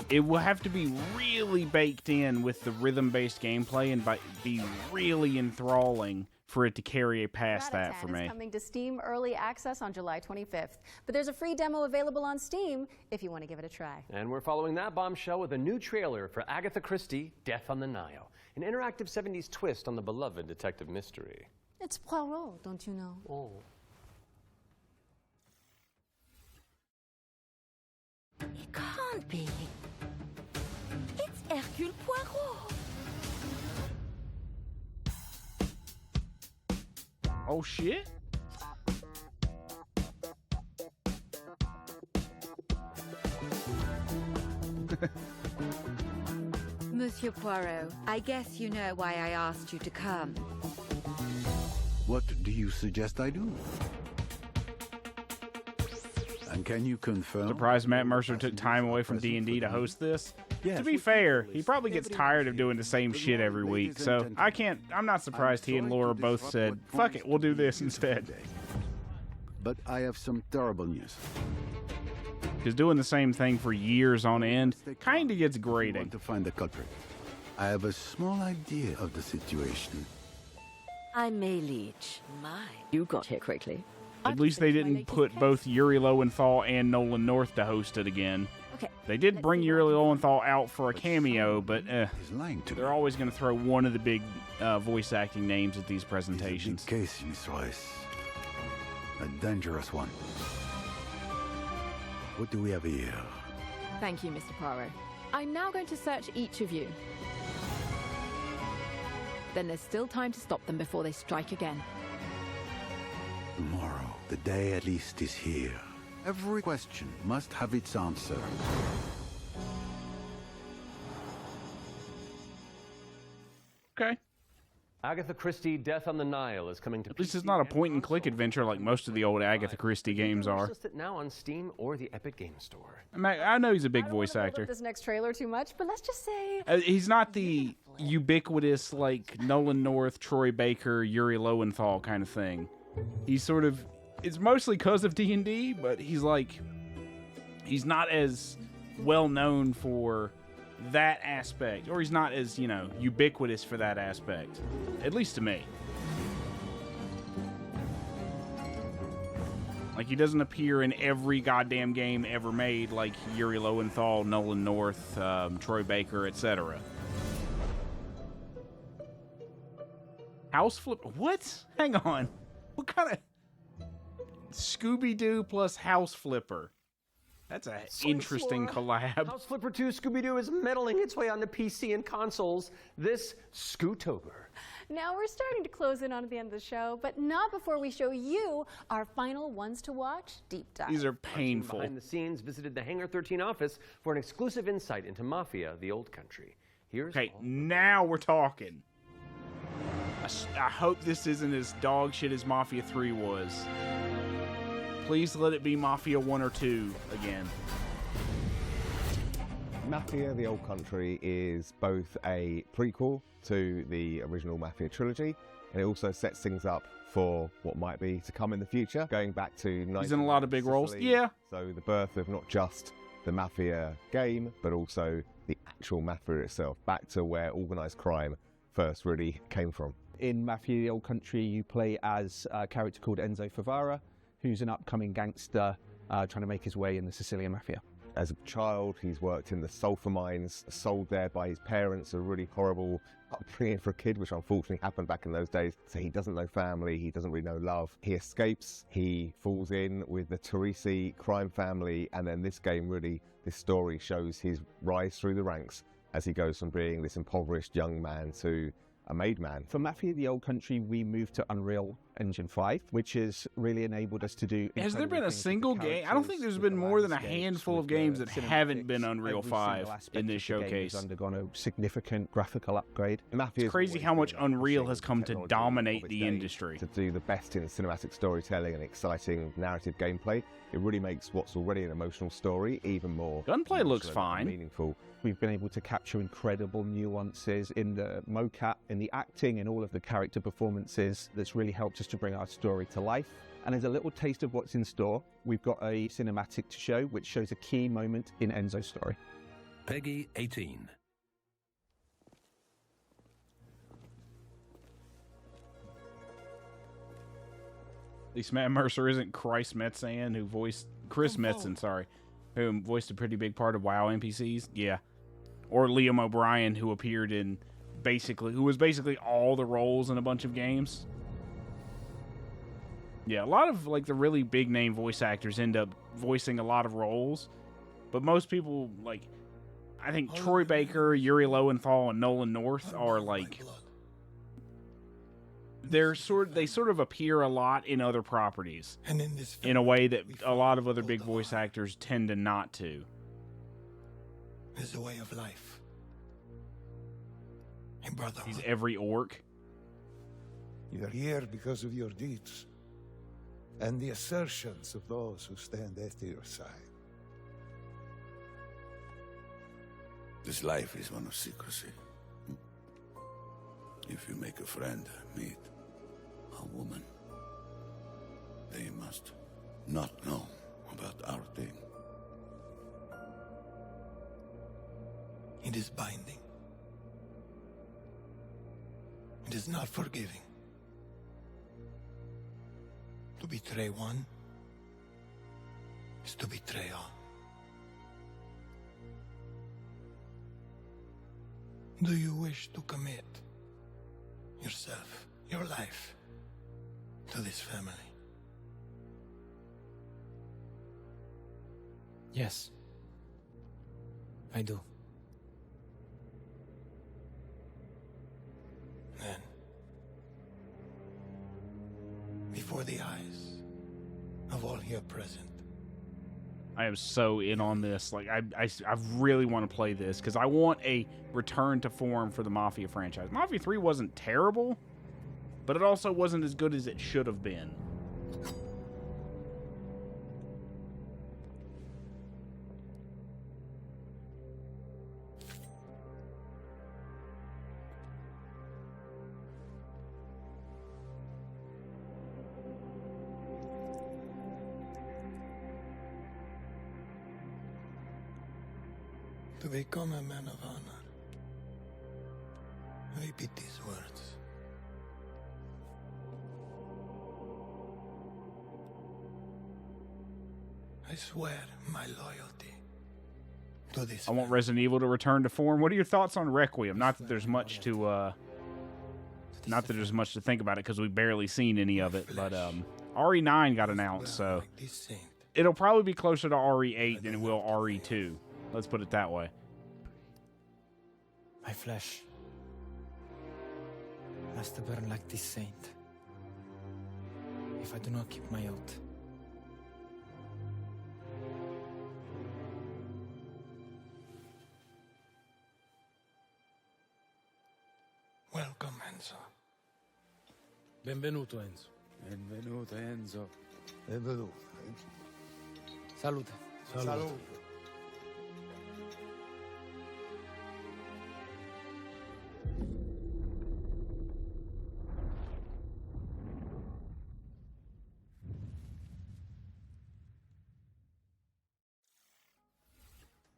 It will have to be really baked in with the rhythm-based gameplay and be really enthralling for it to carry past that for me. Is coming to Steam Early Access on July 25th, but there's a free demo available on Steam if you want to give it a try. And we're following that bombshell with a new trailer for Agatha Christie, Death on the Nile, an interactive 70s twist on the beloved detective mystery. It's Poirot, don't you know? Oh. It can't be. It's Hercule Poirot. Oh shit. Monsieur Poirot, I guess you know why I asked you to come. What do you suggest I do? And can you confirm? Surprised Matt Mercer took time away from D&D to host this. To be fair, he probably gets tired of doing the same shit every week, so I'm not surprised he and Laura both said, fuck it, we'll do this instead. But I have some terrible news. Because doing the same thing for years on end kinda gets grating. I want to find the culprit. I have a small idea of the situation. I'm May Leach. My, you got here quickly. At least they didn't put both Yuri Lowenthal and Nolan North to host it again. Okay. They did bring Yuri Lowenthal out for a cameo, but they're always going to throw one of the big voice acting names at these presentations. It's a big case, Miss Royce. A dangerous one. What do we have here? Thank you, Mr. Poirot. I'm now going to search each of you. Then there's still time to stop them before they strike again. Tomorrow, the day at least is here. Every question must have its answer. Okay. Agatha Christie, Death on the Nile is coming to At least it's not a point-and-click adventure like most of the old Agatha Christie games are. List it now on Steam or the Epic Game Store. I know he's a big voice I don't actor. want to build up this next trailer too much, but let's just say He's not the ubiquitous, like, Nolan North, Troy Baker, Yuri Lowenthal kind of thing. He's sort of... It's mostly because of D&D, but he's like... He's not as well-known for that aspect. Or he's not as, you know, ubiquitous for that aspect. At least to me. Like, he doesn't appear in every goddamn game ever made like Yuri Lowenthal, Nolan North, Troy Baker, etc. House flip? What? Hang on. What kind of... Scooby-Doo plus House Flipper. That's an interesting collab. House Flipper 2 Scooby-Doo is meddling its way onto PC and consoles this Scootober. now we're starting to close in on the end of the show, but not before we show you our final ones to watch deep dive. These are painful. Behind the scenes visited the Hangar 13 office for an exclusive insight into Mafia: The Old Country. Here's okay, now we're talking. I hope this isn't as dog shit as Mafia 3 was. Please let it be Mafia 1 or 2 again. Mafia: The Old Country is both a prequel to the original Mafia trilogy, and it also sets things up for what might be to come in the future, going back to... He's in a lot of big roles. Yeah. So the birth of not just the Mafia game, but also the actual Mafia itself, back to where organised crime first really came from. In Mafia: The Old Country, you play as a character called Enzo Favara, who's an upcoming gangster trying to make his way in the Sicilian Mafia. As a child, he's worked in the sulfur mines, sold there by his parents, a really horrible upbringing for a kid, which unfortunately happened back in those days. So he doesn't know family, he doesn't really know love. He escapes, he falls in with the Teresi crime family, and then this game really, this story shows his rise through the ranks as he goes from being this impoverished young man to a made man. For Mafia: The Old Country, we moved to Unreal Engine 5, which has really enabled us to do... Has there been a single game? I don't think there's been more than a handful of games that haven't been Unreal 5 in this showcase. Has undergone a significant graphical upgrade. It's crazy how much Unreal has come to dominate the industry. To do the best in cinematic storytelling and exciting narrative gameplay, it really makes what's already an emotional story even more... Gunplay looks fine. ...meaningful. We've been able to capture incredible nuances in the mocap, in the acting, in all of the character performances. That's really helped us to bring our story to life. And as a little taste of what's in store, we've got a cinematic to show, which shows a key moment in Enzo's story. Peggy 18. At least Matt Mercer isn't Chris Metzen, who voiced Chris Metzen, sorry, who voiced a pretty big part of WoW NPCs. Yeah. Or Liam O'Brien, who appeared in who was basically all the roles in a bunch of games. Yeah, a lot of like the really big name voice actors end up voicing a lot of roles, but most people, like, I think Troy Baker, Yuri Lowenthal, and Nolan North are like, they sort of appear a lot in other properties in a way that a lot of other big voice actors tend to not to. It's a way of life. A brotherhood. He's every orc. You're here because of your deeds and the assertions of those who stand at your side. This life is one of secrecy. If you make a friend, meet a woman, they must not know about our thing. It is binding. It is not forgiving. To betray one is to betray all. Do you wish to commit yourself, your life, to this family? Yes, I do. Then, before the eyes here present. I am so in on this. Like, I really want to play this because I want a return to form for the Mafia franchise. Mafia 3 wasn't terrible, but it also wasn't as good as it should have been. To become a man of honor, repeat these words. I swear my loyalty to this. I want Resident Evil to return to form. What are your thoughts on Requiem? Not that there's much to think about it because we've barely seen any of it, but RE9 got announced, so it'll probably be closer to RE8 than it will RE2. Let's put it that way. My flesh has to burn like this saint if I do not keep my oath. Welcome, Enzo. Benvenuto, Enzo. Benvenuto, Enzo. Benvenuto. Salute. Salute.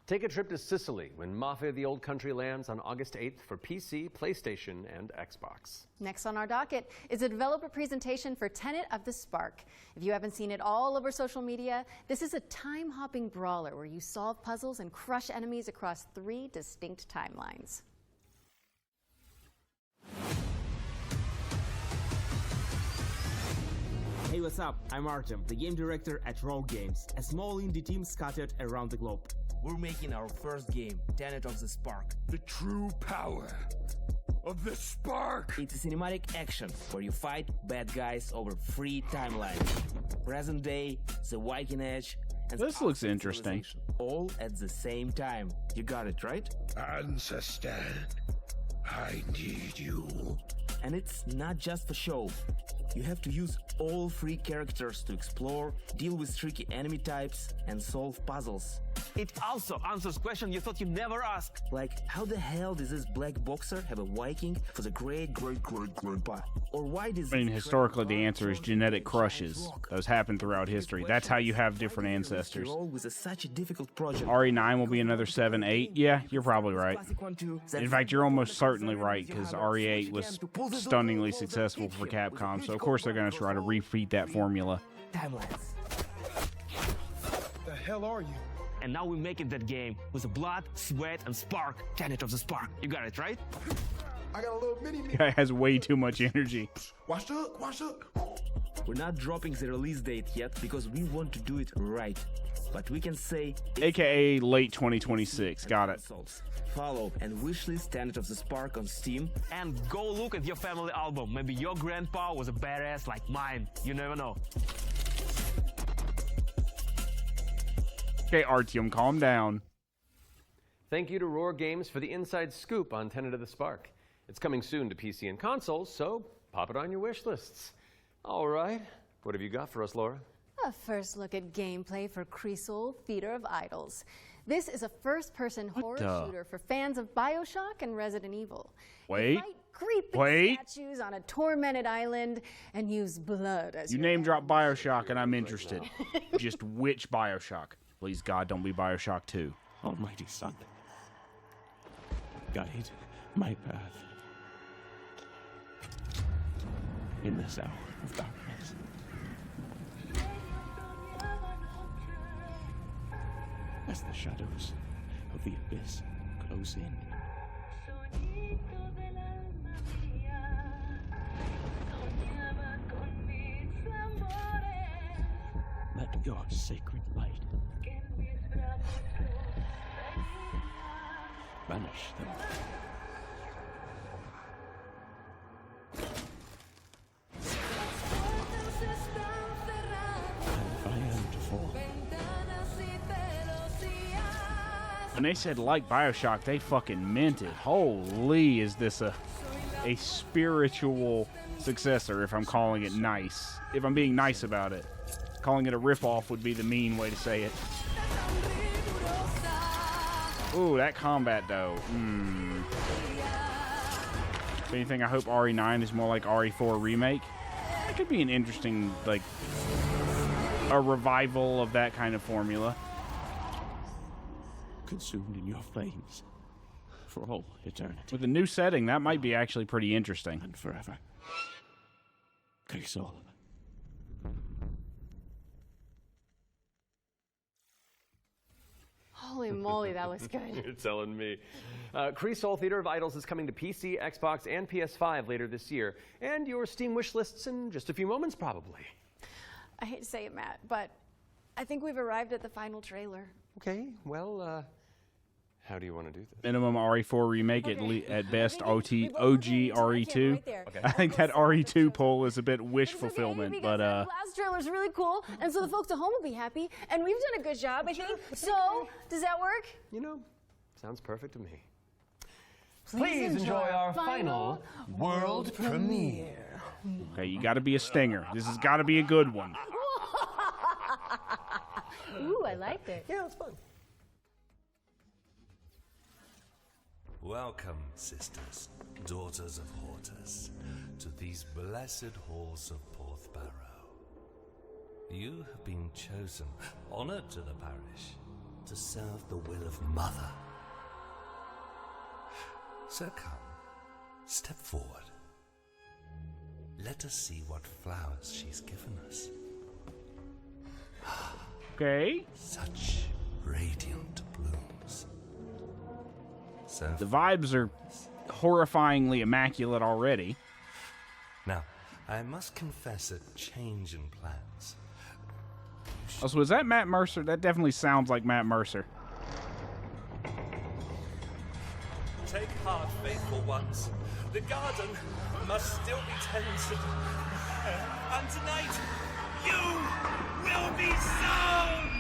Take a trip to Sicily when Mafia: The Old Country lands on August 8th for PC, PlayStation, and Xbox. Next on our docket is a developer presentation for Tenet of the Spark. If you haven't seen it all over social media, this is a time-hopping brawler where you solve puzzles and crush enemies across 3 distinct timelines. Hey, what's up? I'm Artem, the game director at Rogue Games, a small indie team scattered around the globe. We're making our first game, Tenet of the Spark. The true power of the spark! It's a cinematic action where you fight bad guys over 3 timelines. Present day, the Viking Age, and this looks interesting. All at the same time. You got it, right? Ancestor, I need you. And it's not just for show. You have to use all 3 characters to explore, deal with tricky enemy types, and solve puzzles. It also answers questions you thought you'd never ask. Like, how the hell does this black boxer have a Viking for the great-great-great-grandpa? Or why does... I mean, historically, the answer is genetic crushes. Those happen throughout history. That's how you have different ancestors. Such a difficult project. RE9 will be another 7, 8. Yeah, you're probably right. In fact, you're almost certainly right, because RE8 was stunningly successful for Capcom, so of course they're going to try to repeat that formula. Timelines. The hell are you? And now we're making that game with the blood, sweat, and spark. Tenet of the Spark. You got it, right? I got a little mini. Guy has way too much energy. Watch up, watch up. We're not dropping the release date yet because we want to do it right. But we can say... AKA late 2026. Got it. Follow and wishlist Tenet of the Spark on Steam. And go look at your family album. Maybe your grandpa was a badass like mine. You never know. Okay, Artyom, calm down. Thank you to Roar Games for the inside scoop on Tenet of the Spark. It's coming soon to PC and consoles, so pop it on your wish lists. All right, what have you got for us, Laura? A first look at gameplay for Creasol, Theater of Idols. This is a first-person horror shooter for fans of BioShock and Resident Evil. Wait. You fight creeping statues on a tormented island and use blood as you name drop BioShock and I'm interested. Just which BioShock? Please, God, don't be BioShock 2. Almighty Son, guide my path in this hour of darkness. As the shadows of the abyss close in. Let your sacred light banish them. And violence before. When they said like Bioshock, they fucking meant it. Holy, is this a spiritual successor, if I'm calling it nice. If I'm being nice about it. Calling it a ripoff would be the mean way to say it. Ooh, that combat, though. If anything, I hope RE9 is more like RE4 Remake. That could be an interesting, like, a revival of that kind of formula. Consumed in your flames for all eternity. With a new setting, that might be actually pretty interesting. And forever. Crisol. Holy moly, that was good. You're telling me. Crisol Theater of Idols is coming to PC, Xbox, and PS5 later this year. And your Steam wish lists in just a few moments, probably. I hate to say it, Matt, but I think we've arrived at the final trailer. Okay, well, how do you want to do this? Minimum RE4 Remake, at best OG RE2. Right there. I think that RE2 poll is a bit wish fulfillment, but The last trailer is really cool, and so the folks at home will be happy, and we've done a good job, I think. So, does that work? You know, sounds perfect to me. Please enjoy our final world premiere. Okay, you got to be a stinger. This has got to be a good one. Ooh, I liked it. Yeah, it's fun. Welcome, sisters, daughters of Hortus, to these blessed halls of Porthbarrow. You have been chosen, honored to the parish, to serve the will of Mother. So come, step forward. Let us see what flowers she's given us. Okay. Such radiant blooms. So The vibes are horrifyingly immaculate already. now, I must confess a change in plans. Also, is that Matt Mercer? That definitely sounds like Matt Mercer. Take heart, faithful ones. The garden must still be tended. And tonight, you will be sown!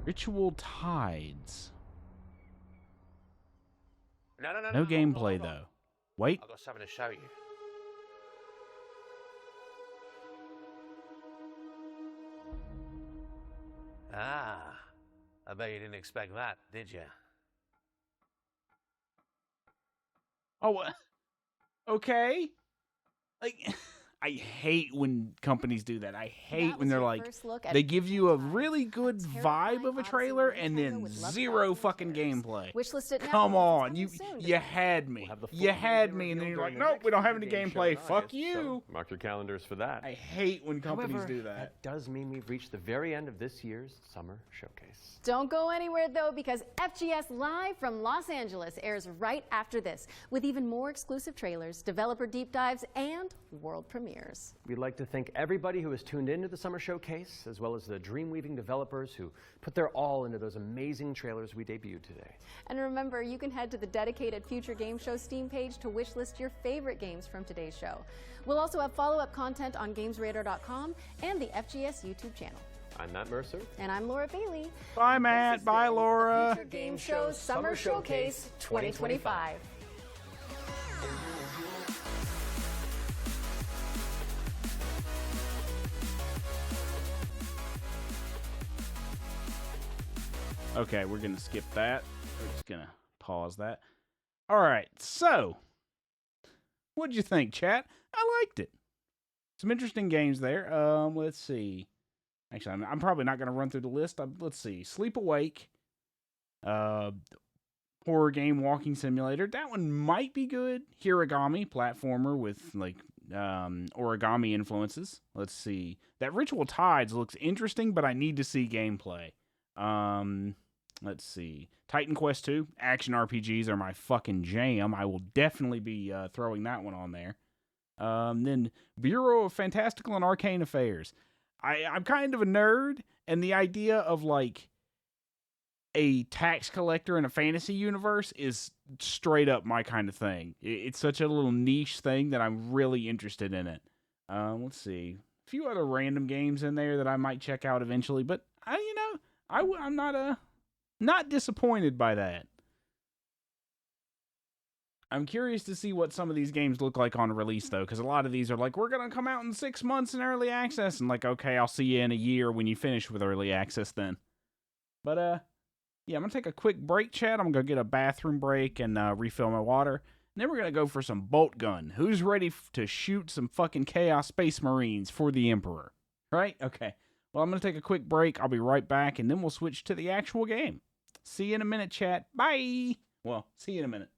Ritual Tides. No gameplay, though. Wait. I've got something to show you. Ah, I bet you didn't expect that, did you? Oh, okay. Like, I hate when companies do that. I hate when they're like, they give you a really good vibe of a trailer and then zero fucking gameplay. Wishlist it now. Come on, It's you coming soon. you had me. You had me, and then you're like, nope, we don't have any gameplay. Fuck you. So mark your calendars for that. I hate when companies However, do that. does mean we've reached the very end of this year's summer showcase. Don't go anywhere, though, because FGS Live from Los Angeles airs right after this, with even more exclusive trailers, developer deep dives, and world premieres. We'd like to thank everybody who has tuned into the summer showcase, as well as the dream-weaving developers who put their all into those amazing trailers we debuted today. And remember, you can head to the dedicated Future Game Show Steam page to wishlist your favorite games from today's show. We'll also have follow-up content on GamesRadar.com and the FGS YouTube channel. I'm Matt Mercer. And I'm Laura Bailey. Bye, Matt. Bye, Laura. Future Game Show Summer Showcase 2025. Okay, we're going to skip that. We're just going to pause that. All right, so what'd you think, chat? I liked it. Some interesting games there. Let's see. Actually, I'm probably not going to run through the list. Let's see. Sleep Awake. Horror game walking simulator. That one might be good. Hiragami platformer with like origami influences. Let's see. That Ritual Tides looks interesting, but I need to see gameplay. Let's see. Titan Quest 2. Action RPGs are my fucking jam. I will definitely be throwing that one on there. Then Bureau of Fantastical and Arcane Affairs. I'm kind of a nerd, and the idea of like a tax collector in a fantasy universe is straight up my kind of thing. It's such a little niche thing that I'm really interested in it. Let's see. A few other random games in there that I might check out eventually, but I'm not disappointed by that. I'm curious to see what some of these games look like on release, though, because a lot of these are like, we're going to come out in 6 months in early access, and like, okay, I'll see you in a year when you finish with early access then. But, yeah, I'm going to take a quick break, chat. I'm going to get a bathroom break and refill my water. And then we're going to go for some bolt gun. Who's ready to shoot some fucking Chaos Space Marines for the Emperor? Right? Okay. Well, I'm going to take a quick break. I'll be right back, and then we'll switch to the actual game. See you in a minute, chat. Bye! Well, see you in a minute.